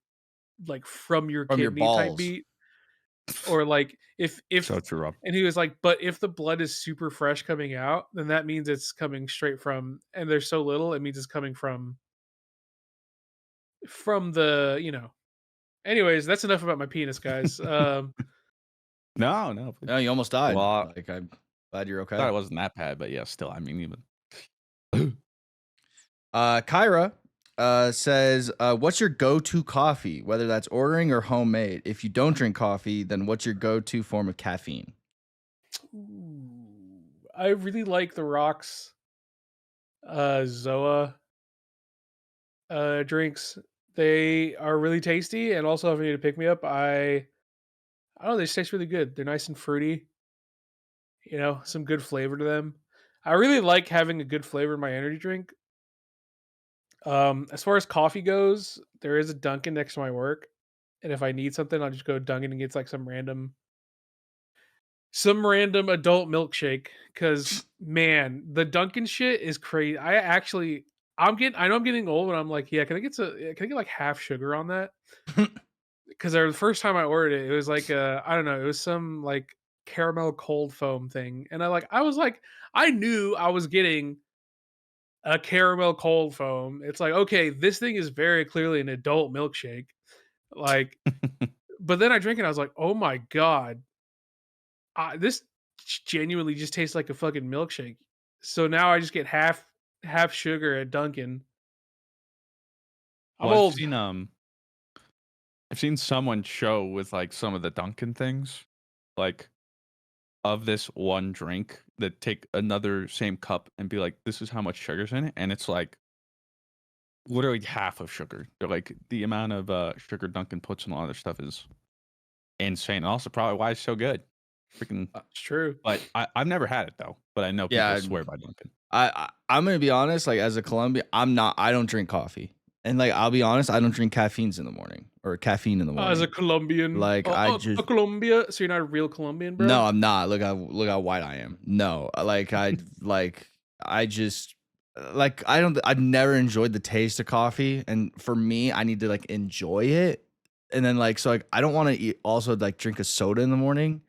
from your kidney type balls. beat. Or like if So true, Rob. and he was like, "But if the blood is super fresh coming out, then that means it's coming straight from and there's so little, it means it's coming from the." Anyways, that's enough about my penis, guys. No, no. Please. Oh, you almost died. Well, Like I'm glad you're I thought okay. it wasn't that bad, but yeah, still. I mean, even Kyra says, what's your go-to coffee, whether that's ordering or homemade? If you don't drink coffee, then what's your go-to form of caffeine? Ooh, I really like the Rocks Zoa drinks. They are really tasty and also if you need to pick me up, I don't know, they just taste really good. They're nice and fruity. Some good flavor to them. I really like having a good flavor in my energy drink. As far as coffee goes, there is a Dunkin' next to my work, and if I need something, I'll just go to Dunkin' and get like some random adult milkshake. Because man, the Dunkin' shit is crazy. I know I'm getting old, and I'm like, yeah, can I get like half sugar on that? Because the first time I ordered it, it was like I don't know, it was some like caramel cold foam thing, and I was like, I knew I was getting a caramel cold foam. It's like, okay, this thing is very clearly an adult milkshake. Like, but then I drank it, I was like, oh my god, this genuinely just tastes like a fucking milkshake. So now I just get half sugar at Dunkin'. I'm Well, old. I've seen someone show with like some of the Dunkin' things, like of this one drink that take another same cup and be like, this is how much sugar's in it, and it's like literally half of sugar. They're like the amount of sugar Dunkin' puts in a lot of stuff is insane. And also probably why it's so good. Freaking It's true. but I've never had it though, but I know people Yeah, swear by Dunkin'. I'm gonna be honest. Like as a Colombian, I don't drink coffee, and like I'll be honest, I don't drink caffeines in the morning or caffeine in the As a morning. Colombian, Like I a just Colombia. So you're not a real Colombian, no, bro? I'm not. Look how white I am. No, I just I've never enjoyed the taste of coffee, and for me, I need to like enjoy it, and then like I don't want to eat also like drink a soda in the morning.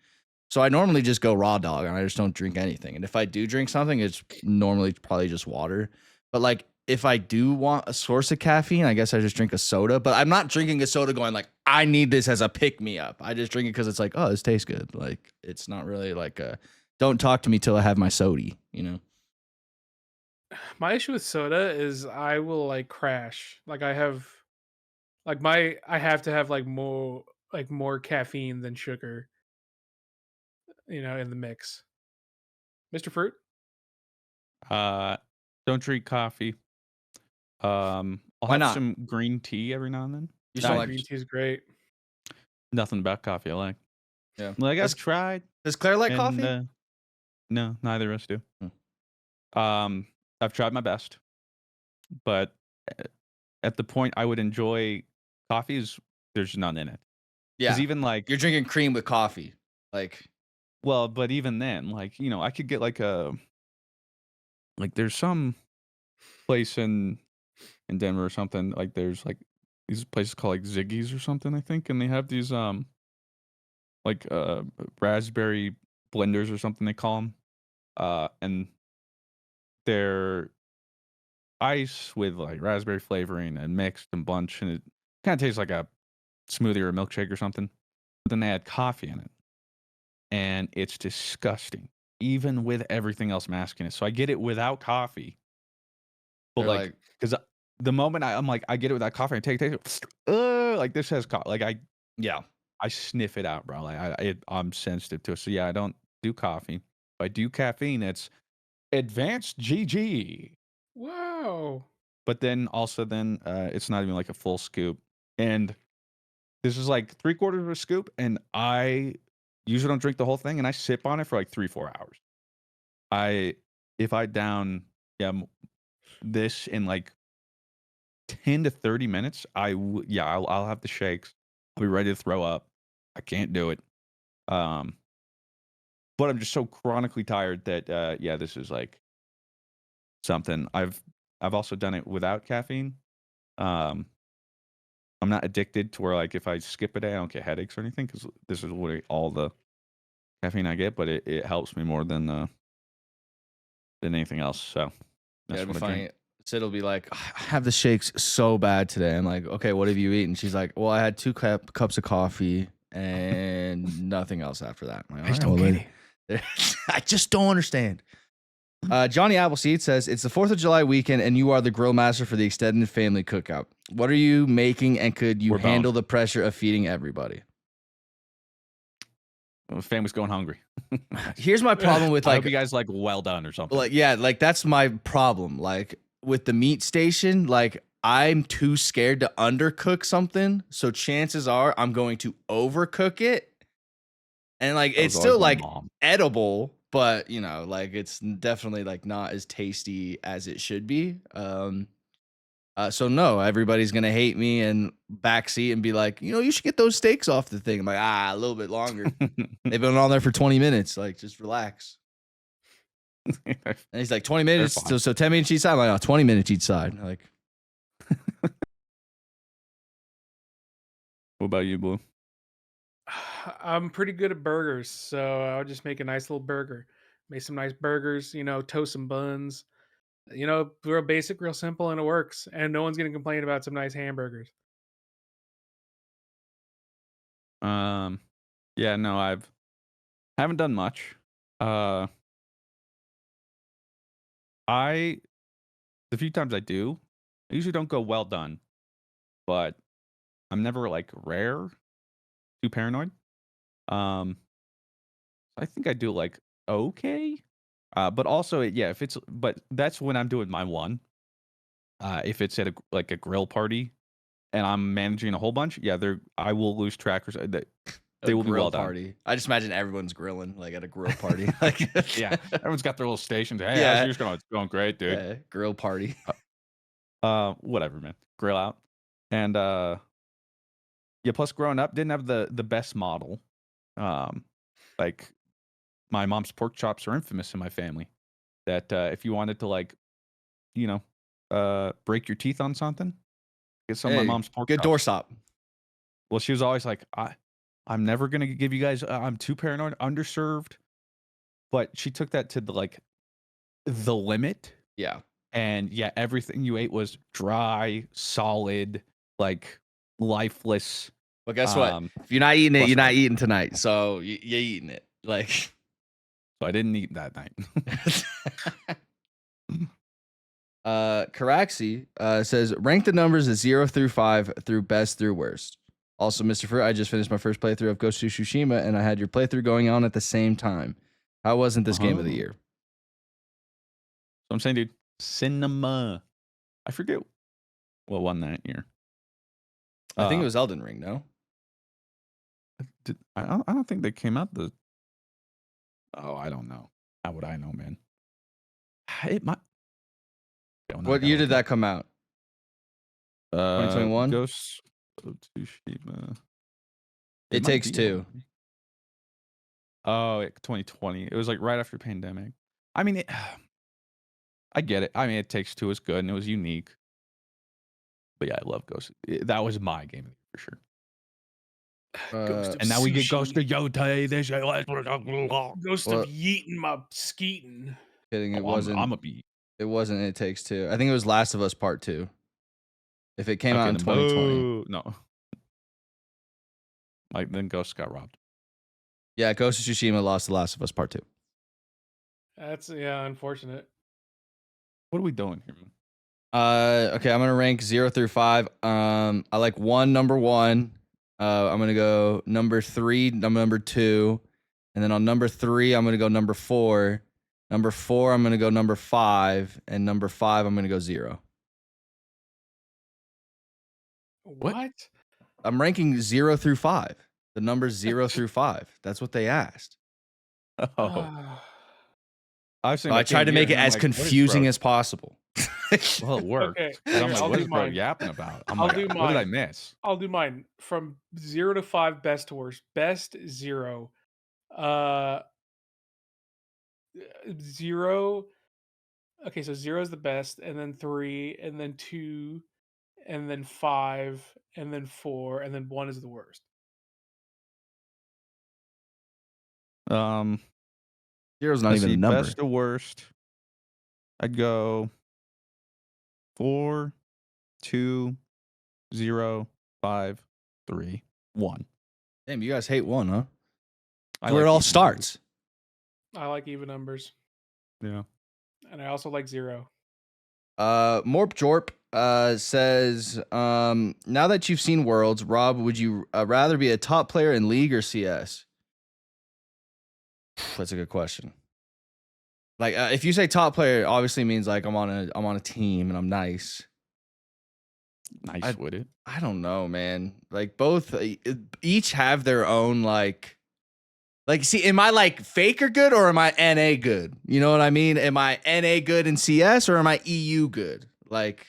So I normally just go raw dog and I just don't drink anything. And if I do drink something, it's normally probably just water. But like if I do want a source of caffeine, I guess I just drink a soda. But I'm not drinking a soda going like, I need this as a pick me up. I just drink it because it's like, oh, this tastes good. Like it's not really like a don't talk to me till I have my sody, you know? My issue with soda is I will like crash. I have to have more caffeine than sugar, in the mix. Mr. Fruit? Uh don't drink coffee. I'll Why have not? some green tea every now and then. You just don't Yeah, I like green tea is great. nothing about coffee I like. yeah. Like Does I've tried does Claire like and coffee? no, neither of us do. Hmm. Um I've tried my best, but a- at the point I would enjoy coffee is there's none in it. Because Yeah. even like You're drinking cream with coffee. Like well, but even then, like, I could get like there's some place in Denver or something, like there's like these places called like Ziggy's or something, I think, and they have these like raspberry blenders or something they call them. And they're ice with like raspberry flavoring and mixed and bunch, and it kind of tastes like a smoothie or a milkshake or something. But then they add coffee in it, and it's disgusting, even with everything else masking it. So I get it without coffee, but they're like, like, because the moment I'm like, I get it without coffee, I take it, like this has coffee. Like yeah. I sniff it out, bro. Like I'm sensitive to it. So yeah, I don't do coffee. If I do caffeine, it's advanced GG. Wow. But then also it's not even like a full scoop. And this is like 3/4 of a scoop, and I usually don't drink the whole thing, and I sip on it for like 3-4 hours. I if I down this in like 10 to 30 minutes, I'll have the shakes. I'll be ready to throw up. I can't do it. Um, but I'm just so chronically tired that yeah, this is like something. I've also done it without caffeine. Um, I'm not addicted to where like if I skip a day, I don't get headaches or anything because this is literally all the caffeine I get, but it helps me more than anything else. So Yeah, that's it'd be what I drink. funny. Sid'll be like, I have the shakes so bad today. I'm like, okay, what have you eaten? She's like, well, I had two cups of coffee and nothing else after that. I'm like, all right, well, then- I just don't understand. Johnny Appleseed says it's the 4th of July weekend and you are the grill master for the extended family cookout. What are you making and could you We're handle boned. the pressure of feeding everybody? Family's going hungry. Here's my problem with I hope like you guys like well done or something. yeah, like that's my problem. Like with the meat station, like I'm too scared to undercook something, so chances are I'm going to overcook it. And like That it's was always still my like mom. edible, but like it's definitely like not as tasty as it should be. So no, everybody's gonna hate me and backseat and be like, you should get those steaks off the thing. I'm like, a little bit longer. They've been on there for 20 minutes. Like, just relax. And he's like, 20 They're minutes. fine. So 10 minutes each side. I'm like, 20 minutes each side. Like, What about you, Blue? I'm pretty good at burgers, so I'll just make a nice little burger. Make some nice burgers, toast some buns. Real basic, real simple, and it works. And no one's gonna complain about some nice hamburgers. Yeah, no, haven't done much. Uh, the few times I do, I usually don't go well done, but I'm never like too paranoid. Um, I think I do like okay. But also, yeah, but that's when I'm doing my one. If it's at a grill party and I'm managing a whole bunch, yeah, I will lose track or they will be grill well done. party. I just imagine everyone's grilling like at a grill party. Like, Yeah, everyone's got their little stations. Hey, Yeah. how's yours going? It's going great, dude. yeah, grill party. Whatever, man. Grill out. And yeah, plus growing up, didn't have the best model. Like my mom's pork chops are infamous in my family. That if you wanted to break your teeth on something, get some of my Hey, mom's pork good chops. doorstop. Well, she was always like, I'm never gonna give you guys. I'm too paranoid, underserved. But she took that to the limit. Yeah. And yeah, everything you ate was dry, solid, like lifeless. But guess what? If you're not eating it, plus you're not that. eating tonight. So you're eating it. Like, So I didn't eat that night. Caraxi says rank the numbers as 0 through 5 through best through worst. Also, Mr. Fruit, I just finished my first playthrough of Ghost of Tsushima, and I had your playthrough going on at the same time. How wasn't this game of the Oh. year? So I'm saying, dude, cinema. I forget what won that year. I think it was Elden Ring, no? I don't think they came out Oh, I don't know. How would I know, man? It might. What year did that come out? 2021? Ghost of Tsushima. It might Takes be Two. Oh, 2020. It was like right after pandemic. I mean, I get it. I mean, It Takes Two is good and it was unique. But yeah, I love Ghost. That was my game of the year for sure. Ghost of And now we get Ghost of Sushi. Yotei. Ghost Well- of Yeetin' my skeetin'. Kidding, it Oh, wasn't. I'm a beat. It wasn't It Takes Two. I think it was Last of Us Part 2. If it came out in then 2020. boo. No. Like then Ghost got robbed. Yeah, Ghost of Tsushima lost to Last of Us Part 2. That's unfortunate. What are we doing here, man? Okay, I'm gonna rank 0 through 5. I like 1, number 1. I'm gonna go number 3, number 2, and then on number 3, I'm gonna go number 4. Number 4, I'm gonna go number 5, and number 5, I'm gonna go 0. What? I'm ranking 0 through 5. The numbers 0 through 5. That's what they asked. Oh. I tried to make it as confusing as possible. Well, it worked. Okay, And I'm okay, like, I'll what do is bro mine. yapping about? I'm I'll like, do what did I mine. miss? I'll do mine from 0 to 5, best to worst. Best 0. 0. Okay, so 0 is the best, and then 3, and then 2, and then 5, and then 4, and then 1 is the worst. Zero's not Let's even see, a number. best to worst. I'd go 4, 2, 0, 5, 3, 1. Damn, you guys hate 1, huh? I Where it like all even starts. I like even numbers, numbers. and I also like 0. Morp Jorp says, now that you've seen Worlds, Rob, would you rather be a top player in League or CS? That's a good question. Like, if you say top player, it obviously means like I'm on a team and I'm nice. Yeah. Nice with it. I don't know, man. Like both, each have their own like. See, am I like faker good or am I NA good? You know what I mean? Am I NA good in CS or am I EU good? Like,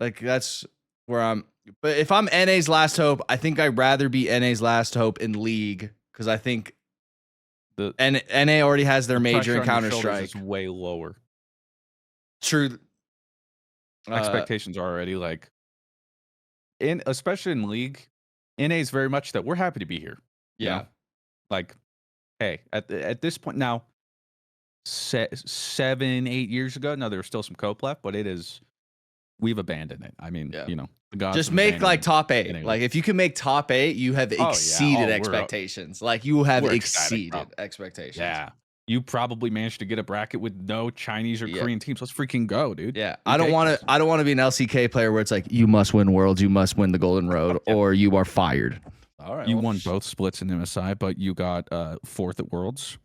Like that's where I'm. But if I'm NA's last hope, I think I'd rather be NA's last hope in league because I think The NA already has their the major pressure in on your Counter shoulders Strike. is way lower. True. Expectations are already like especially in league, NA is very much that we're happy to be here. You Yeah. know, like, hey, at this point now, 7-8 years ago, now there's still some cope left, but we've abandoned it. I mean, Yeah. the gods Just have make like abandoned top NA 8. League. Like if you can make top 8, you have Oh yeah, exceeded expectations. Like you have we're ecstatic, bro. exceeded expectations. Yeah, you probably managed to get a bracket with no Chinese or Yeah. Korean teams. Let's freaking go, dude. Yeah. We I don't take want this. to. I don't want to be an LCK player where it's like you must win Worlds, you must win the Golden Road, Yeah. or you are fired. All right. You well, won both splits in MSI, but you got fourth at Worlds.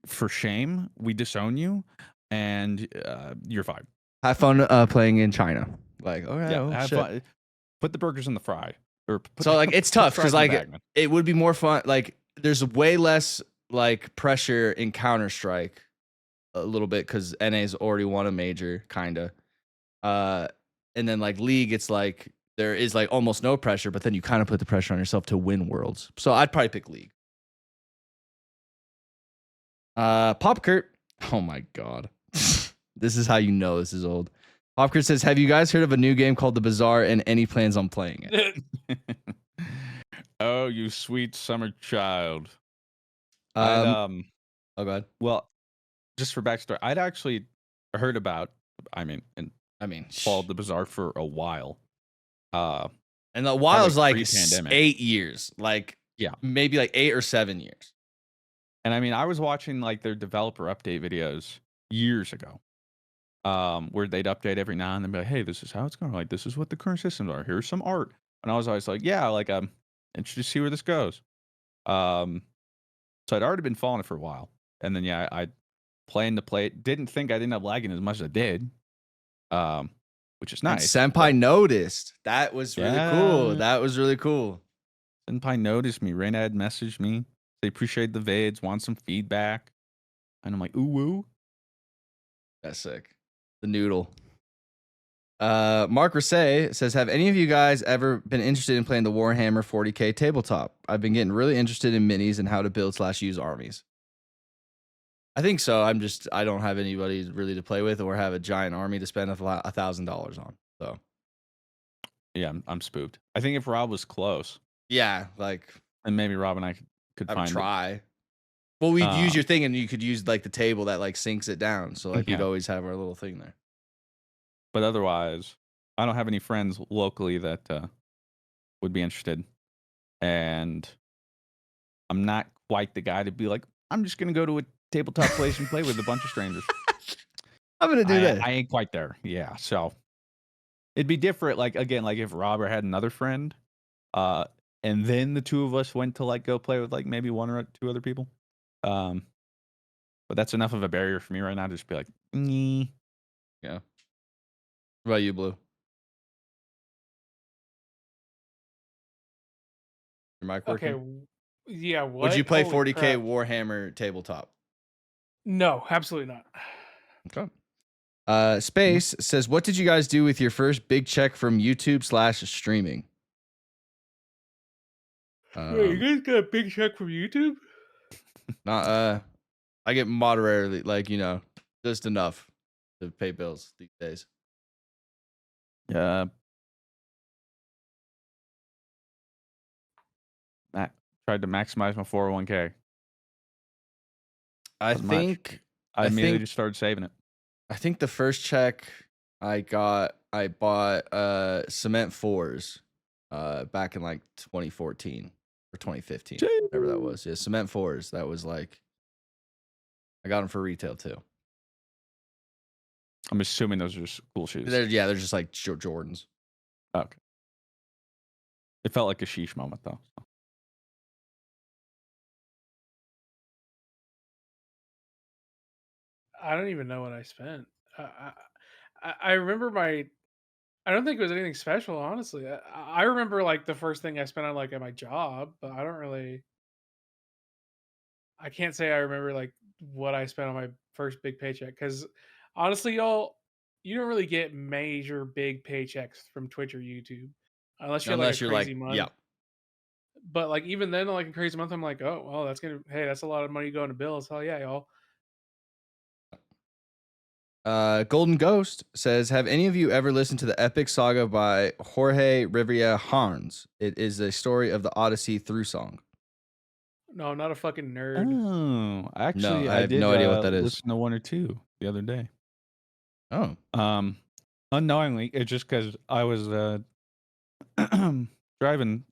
For shame, we disown you, and you're fired. Have fun playing in China. Like, all right, Yeah, oh, have shit. fun. Put the burgers in the fry. Or So like it's put tough fries because in the like bag, man. it would be more fun. Like there's way less like pressure in Counter Strike a little bit because NA's already won a major, kinda. And then like League, it's like there is like almost no pressure, but then you kind of put the pressure on yourself to win Worlds. So I'd probably pick League. Pop Kurt. Oh my god. This is how you know this is old. Pop Kurt says, have you guys heard of a new game called The Bazaar and any plans on playing it? Oh, you sweet summer child. Oh god. Well, just for backstory, I'd actually heard about, and followed the Bazaar for a while. And the while's like pre-pandemic. 8 years. Like Yeah. maybe like 8 or 7 years. And I mean, I was watching like their developer update videos years ago, where they'd update every now and then, be like, "Hey, this is how it's going. Like, this is what the current systems are. Here's some art." And I was always like, "Yeah, like I'm interested to see where this goes." So I'd already been following it for a while, and then yeah, I planned to play it. Didn't think I'd end up lagging as much as I did, which is nice. And Senpai noticed. That was really cool. Yeah. That was really cool. Senpai noticed me. Raina had messaged me. They appreciate the vids, want some feedback, and I'm like, "Ooh woo." That's sick. The noodle. Mark Rasay says, have any of you guys ever been interested in playing the Warhammer 40k tabletop? I've been getting really interested in minis and how to build / use armies. I think so. I don't have anybody really to play with or have a giant army to spend $1,000 on. So Yeah, I'm spooked. I think if Rob was close, yeah, like and maybe Rob and I could I would find it. try. Well, we'd use your thing and you could use like the table that like sinks it down. So like we'd always have our little thing there. But otherwise, I don't have any friends locally that would be interested. And I'm not quite the guy to be like, I'm just going to go to a tabletop place and play with a bunch of strangers. I'm going to do that. I ain't quite there. Yeah. So it'd be different. Like, again, like if Robert had another friend, and then the two of us went to like go play with like maybe one or two other people. But that's enough of a barrier for me right now to just be like, "Nyeh." Yeah. What about you, Blue? Your mic working? Okay. Yeah. What? Would you play Holy 40k crap. Warhammer tabletop? No, absolutely not. Okay. Space says, what did you guys do with your first big check from YouTube / streaming? Wait, you guys got a big check from YouTube? Not I get moderately, like, just enough to pay bills these days. Yeah. Tried to maximize my 401k. I immediately just started saving it. I think the first check I bought Cement 4s back in like 2014 or 2015, whatever that was. Yeah, Cement 4s. That was like, I got them for retail too. I'm assuming those are just cool shoes. They're just like Jordans. Okay. It felt like a sheesh moment though. So. I don't even know what I spent. I remember I don't think it was anything special, honestly. I remember like the first thing I spent on like at my job, but I can't say I remember like what I spent on my first big paycheck because honestly, y'all, you don't really get major big paychecks from Twitch or YouTube unless you have like a Unless you're crazy like, month. yeah. But like even then, like a crazy month, I'm like, oh well, that's a lot of money going to bills. Hell yeah, y'all. Golden Ghost says, have any of you ever listened to the epic saga by Jorge Rivera Harns? It is a story of the Odyssey through song. No, I'm not a fucking nerd. Oh, No, actually, I I have did no idea what that is. listen to one or two the other day. Oh, Unknowingly, it's just because I was driving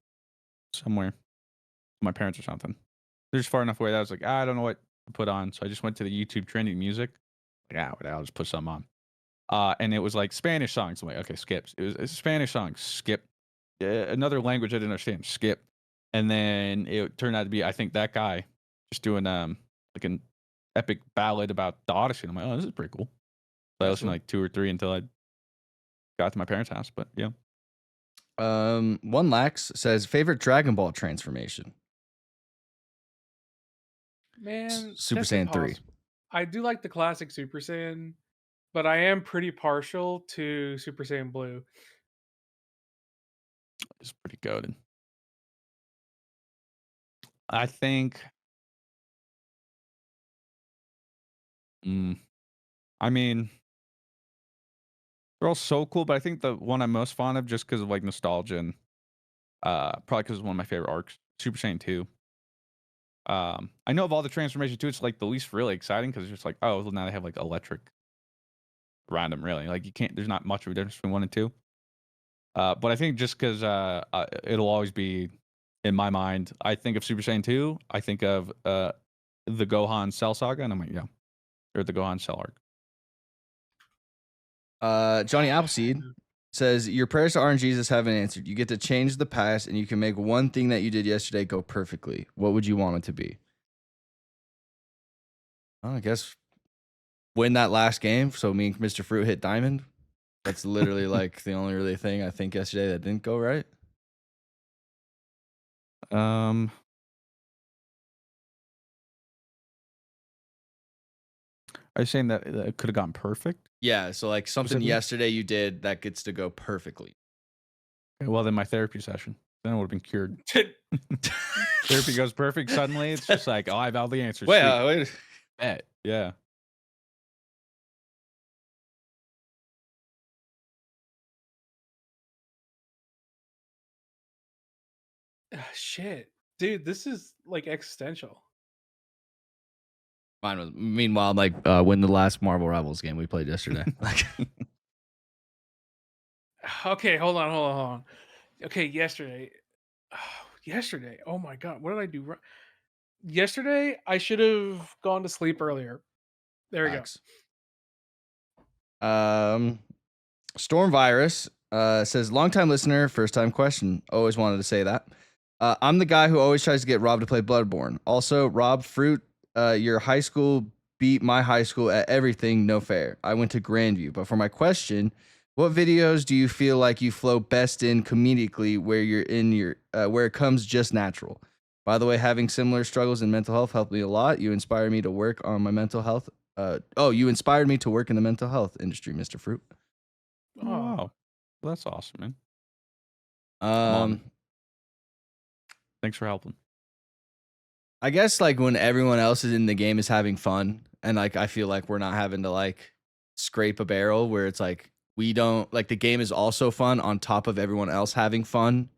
somewhere with my parents or something. They're just far enough away that I was like, I don't know what to put on, so I just went to the YouTube trending music. Like, I'll just put something on. And it was like Spanish songs. I'm like, okay, skip. It's a Spanish song, skip. Another language I didn't understand, skip. And then it turned out to be, I think, that guy just doing like an epic ballad about the Odyssey. And I'm like, oh, this is pretty cool. So I listened to like 2 or 3 until I got to my parents' house. But yeah. One Lax says, favorite Dragon Ball transformation. Man, Super that's Saiyan 3. impossible. I do like the classic Super Saiyan, but I am pretty partial to Super Saiyan Blue. It's pretty goated. I think. I mean, they're all so cool, but I think the one I'm most fond of, just because of like nostalgia and probably because it's one of my favorite arcs, Super Saiyan 2. I know of all the transformation too, it's like the least really exciting because it's just like, oh, well, now they have like electric around them. Really, like you can't. There's not much of a difference between 1 and 2. But I think just because it'll always be in my mind. I think of Super Saiyan 2. I think of the Gohan Cell Saga, and I'm like, yeah, or the Gohan Cell arc. Johnny Appleseed says, your prayers to RNGesus Jesus haven't answered. You get to change the past and you can make one thing that you did yesterday go perfectly. What would you want it to be? I guess win that last game. So me and Mr. Fruit hit diamond. That's literally like the only really thing I think yesterday that didn't go right. Are you saying that it could have gone perfect? Yeah, so like something Specifically? yesterday you did that gets to go perfectly. Okay, well, then my therapy session. Then I would have been cured. Therapy goes perfect. Suddenly, it's just like, oh, I have all the answers. Wait. Bet. Yeah. Shit, dude, this is like existential. Mine was. Meanwhile, I'm like, win the last Marvel Rivals game we played yesterday. Like, Okay, hold on. Okay, yesterday. Oh my god, what did I do? Yesterday, I should have gone to sleep earlier. There we facts. Storm Virus says, longtime listener, first time question. Always wanted to say that. I'm the guy who always tries to get Rob to play Bloodborne. Also, Rob Fruit, your high school beat my high school at everything. No fair. I went to Grandview. But for my question, what videos do you feel like you flow best in comedically where you're in your where it comes just natural? By the way, having similar struggles in mental health helped me a lot. You inspired me to work on my mental health. You inspired me to work in the mental health industry, Mr. Fruit. Oh, wow. Well, that's awesome, man. Um, Thanks for helping. I guess like when everyone else is in the game is having fun, and like I feel like we're not having to like scrape a barrel where it's like we don't like the game is also fun on top of everyone else having fun.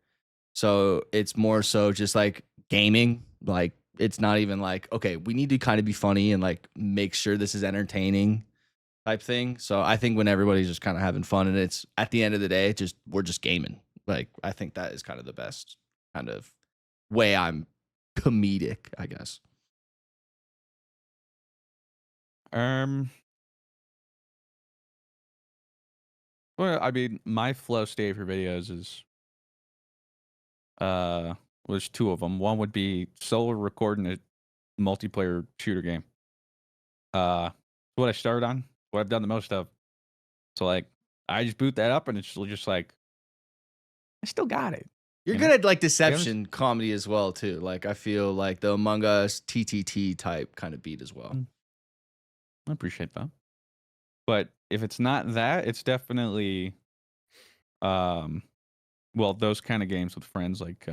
So it's more so just like gaming. Like it's not even like, okay, we need to kind of be funny and like make sure this is entertaining type thing. So I think when everybody's just kind of having fun and it's at the end of the day, we're just gaming. Like I think that is kind of the best kind of way I'm comedic, I guess. Well, I mean, my flow state for videos is there's 2 of them. One would be solo recording a multiplayer shooter game. What I started on, what I've done the most of. So like I just boot that up and it's just like I still got it. You're You good know? at like deception comedy as well too. Like I feel like the Among Us TTT type kind of beat as well. I appreciate that. But if it's not that, it's definitely um well, those kind of games with friends, like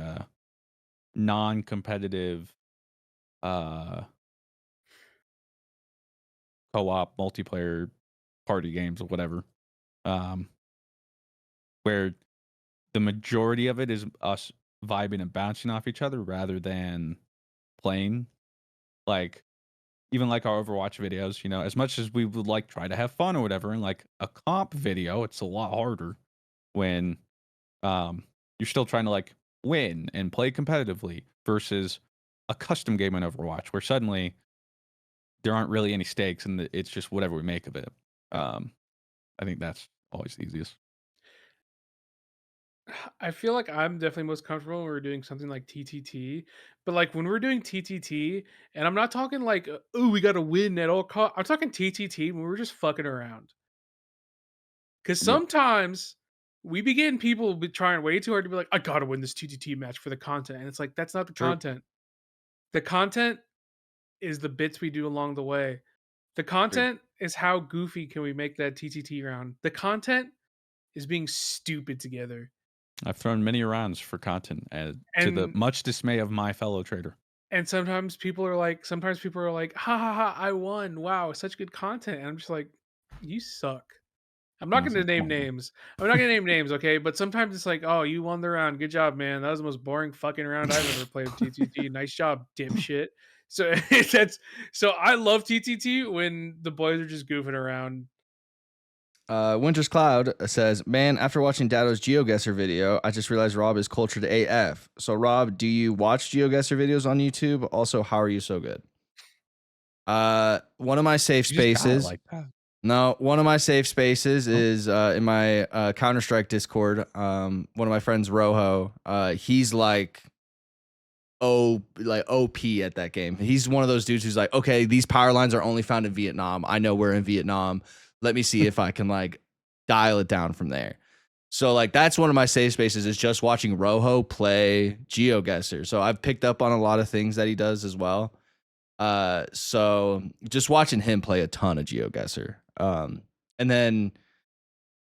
non-competitive uh co-op multiplayer party games or whatever. Um where the majority of it is us vibing and bouncing off each other rather than playing. Like even like our Overwatch videos, as much as we would like try to have fun or whatever, in like a comp video, it's a lot harder when um you're still trying to like win and play competitively versus a custom game in Overwatch where suddenly there aren't really any stakes and it's just whatever we make of it. Um I think that's always the easiest. I feel like I'm definitely most comfortable when we're doing something like TTT, but like when we're doing TTT, and I'm not talking like, oh, we got to win at all costs. I'm talking TTT when we're just fucking around. Because Yeah. sometimes we begin people be trying way too hard to be like, I gotta win this TTT match for the content, and it's like that's not the True. content. The content is the bits we do along the way. The Agreed. content is how goofy can we make that TTT round. The content is being stupid together. I've thrown many rounds for content to the And much dismay of my fellow trader. sometimes people are like, ha ha ha, I won. Wow, such good content. And I'm just like, you suck. I'm not And it's gonna like, come name on, man. names. I'm not gonna name names, okay? But sometimes it's like, oh, you won the round. Good job, man. That was the most boring fucking round I've ever played with TTT. Nice job, dipshit. So that's so I love TTT when the boys are just goofing around. Winter's Cloud says, "Man, after watching Dado's GeoGuessr video, I just realized Rob is cultured AF. So, Rob, do you watch GeoGuessr videos on YouTube? Also, how are you so good?" One of my safe You just got it spaces. like that. No, one of my safe spaces Oh. is in my Counter Strike Discord. One of my friends, Rojo. He's like OP at that game. He's one of those dudes who's like, okay, these power lines are only found in Vietnam. I know we're in Vietnam. Let me see if I can like dial it down from there. So like that's one of my safe spaces is just watching Rojo play GeoGuessr. So I've picked up on a lot of things that he does as well. So just watching him play a ton of GeoGuessr. And then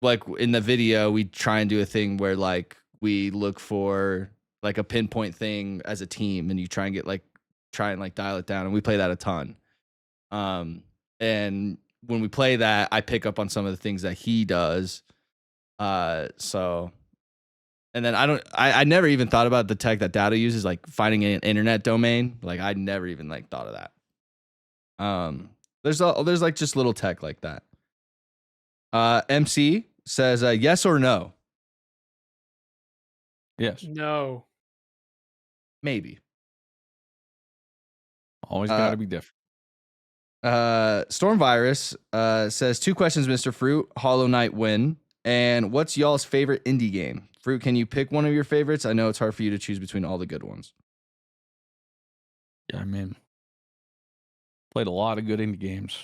like in the video, we try and do a thing where like we look for like a pinpoint thing as a team and you try and dial it down, and we play that a ton. And when we play that, I pick up on some of the things that he does. So and then I never even thought about the tech that Data uses, like finding an internet domain. Like I never even like thought of that. There's like just little tech like that. MC says yes or no. Yes. No. Maybe. Always got to be different. Storm Virus says 2 questions, Mr. Fruit. Hollow Knight win. And what's y'all's favorite indie game? Fruit, can you pick one of your favorites? I know it's hard for you to choose between all the good ones. Yeah, I mean, played a lot of good indie games.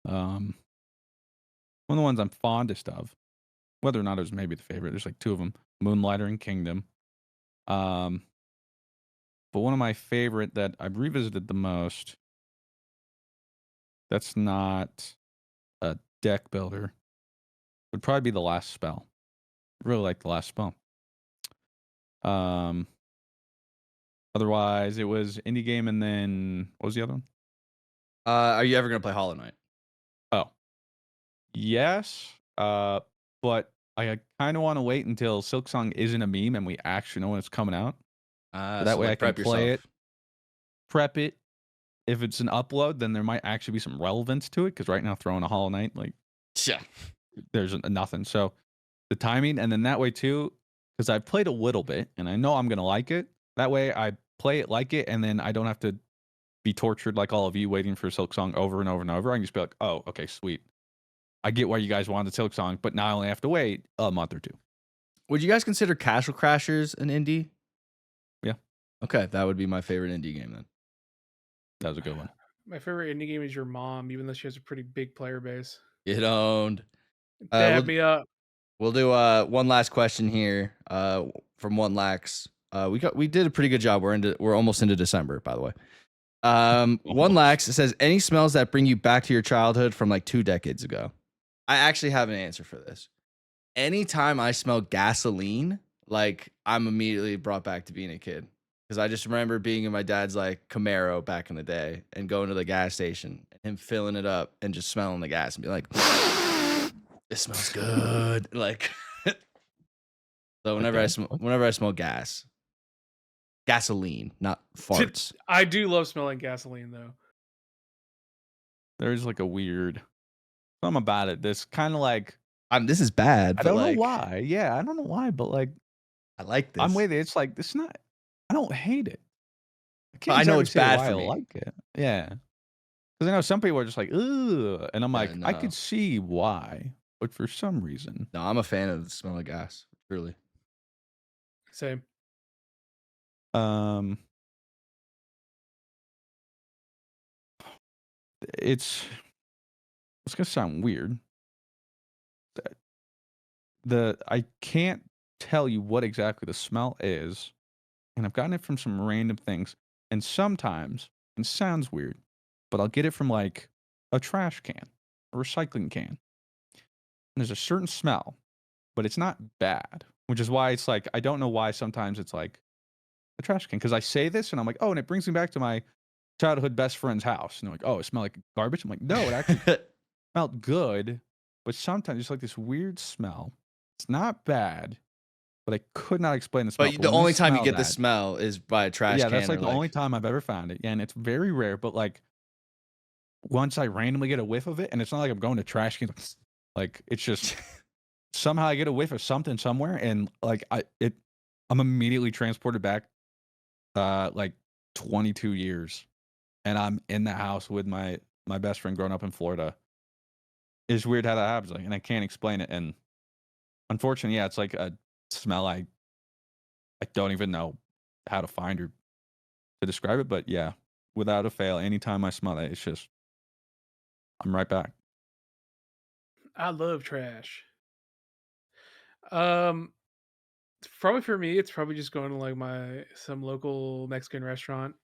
One of the ones I'm fondest of, whether or not it was maybe the favorite, there's like 2 of them, Moonlighter and Kingdom. But one of my favorite that I've revisited the most, that's not a deck builder, would probably be The Last Spell. Really like The Last Spell. Otherwise, it was indie game, and then what was the other one? Are you ever gonna play Hollow Knight? Oh, yes. But I kind of want to wait until Silksong isn't a meme and we actually know when it's coming out. So that So way like I can prep play yourself. it, prep it. If it's an upload, then there might actually be some relevance to it. Because right now, throwing a Hollow Knight, like Yeah. there's nothing. So the timing, and then that way too, because I've played a little bit and I know I'm gonna like it. That way I play it like it, and then I don't have to be tortured like all of you waiting for Silksong over and over and over. I can just be like, oh, okay, sweet. I get why you guys wanted Silksong, but now I only have to wait a month or 2. Would you guys consider Castle Crashers an indie? Yeah. Okay, that would be my favorite indie game then. That was a good one. My favorite indie game is Your Mom, even though she has a pretty big player base. Get owned. Dab me up. We'll do one last question here from One Lax. We did a pretty good job. We're almost into December, by the way. One Lax says, any smells that bring you back to your childhood from like 2 decades ago? I actually have an answer for this. Anytime I smell gasoline, like I'm immediately brought back to being a kid. Because I just remember being in my dad's like Camaro back in the day and going to the gas station and him filling it up and just smelling the gas and be like, it smells good. Like, so whenever Okay. whenever I smell gasoline, not farts. I do love smelling gasoline though. There's like a weird something about it that's kind of like This is bad, I but don't know like, why. Yeah, I don't know why, but like I like this. I'm with it. It's like it's not. I don't hate it. I can't I know exactly it's say bad why for I me. like it. Yeah, because I know some people are just like, ugh, and I'm like, I No. could see why, but for some reason, No, I'm a fan of the smell of gas. Truly. Same. um, it's gonna sound weird. I can't tell you what exactly the smell is, and I've gotten it from some random things, and sometimes it sounds weird, but I'll get it from like a trash can, a recycling can. And there's a certain smell, but it's not bad, which is why it's like I don't know why sometimes it's like a trash can because I say this and I'm like, oh, and it brings me back to my childhood best friend's house. And they're like, oh, it smelled like garbage. I'm like, no, it actually smelled good, but sometimes it's like this weird smell. It's not bad, but I could not explain the smell. But But the when I only time you smell get the that, smell is by a trash yeah, can that's or like the only like time I've ever found it. Yeah, and it's very rare. But like once I randomly get a whiff of it, and it's not like I'm going to trash cans, like it's just somehow I get a whiff of something somewhere, and like I'm immediately transported back, like 22 years, and I'm in the house with my best friend growing up in Florida. It's weird how that happens, like, and I can't explain it. And unfortunately, yeah, it's like a smell I don't even know how to find or to describe it. But yeah, without a fail, anytime I smell it, it's just I'm right back. I love trash. Um, probably for me, it's probably just going to like some local Mexican restaurant.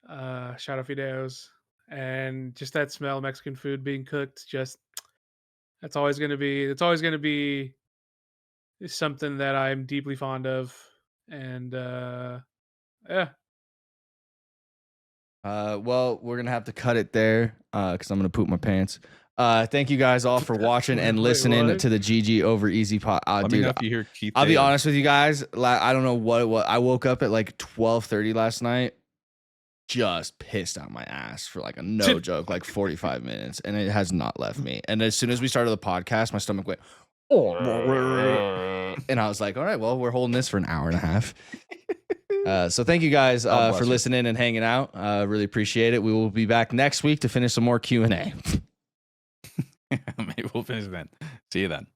Shout out Fideos, and just that smell of Mexican food being cooked. Just that's always gonna be. It's always gonna be something that I'm deeply fond of, and yeah. well, we're gonna have to cut it there because I'm gonna poop my pants. Thank you guys all for watching and Wait, listening what? to the GG over Easy pod. Let me Dude, know if you hear Keith. I'll be David. honest with you guys. I don't know what it was. I woke up at like 12:30 last night, just pissed out my ass for like a no joke, like 45 minutes, and it has not left me. And as soon as we started the podcast, my stomach went, and I was like, all right, well, we're holding this for an hour and a half. So thank you guys God bless for you. listening and hanging out. Really appreciate it. We will be back next week to finish some more Q&A. Maybe we'll finish then. See you then.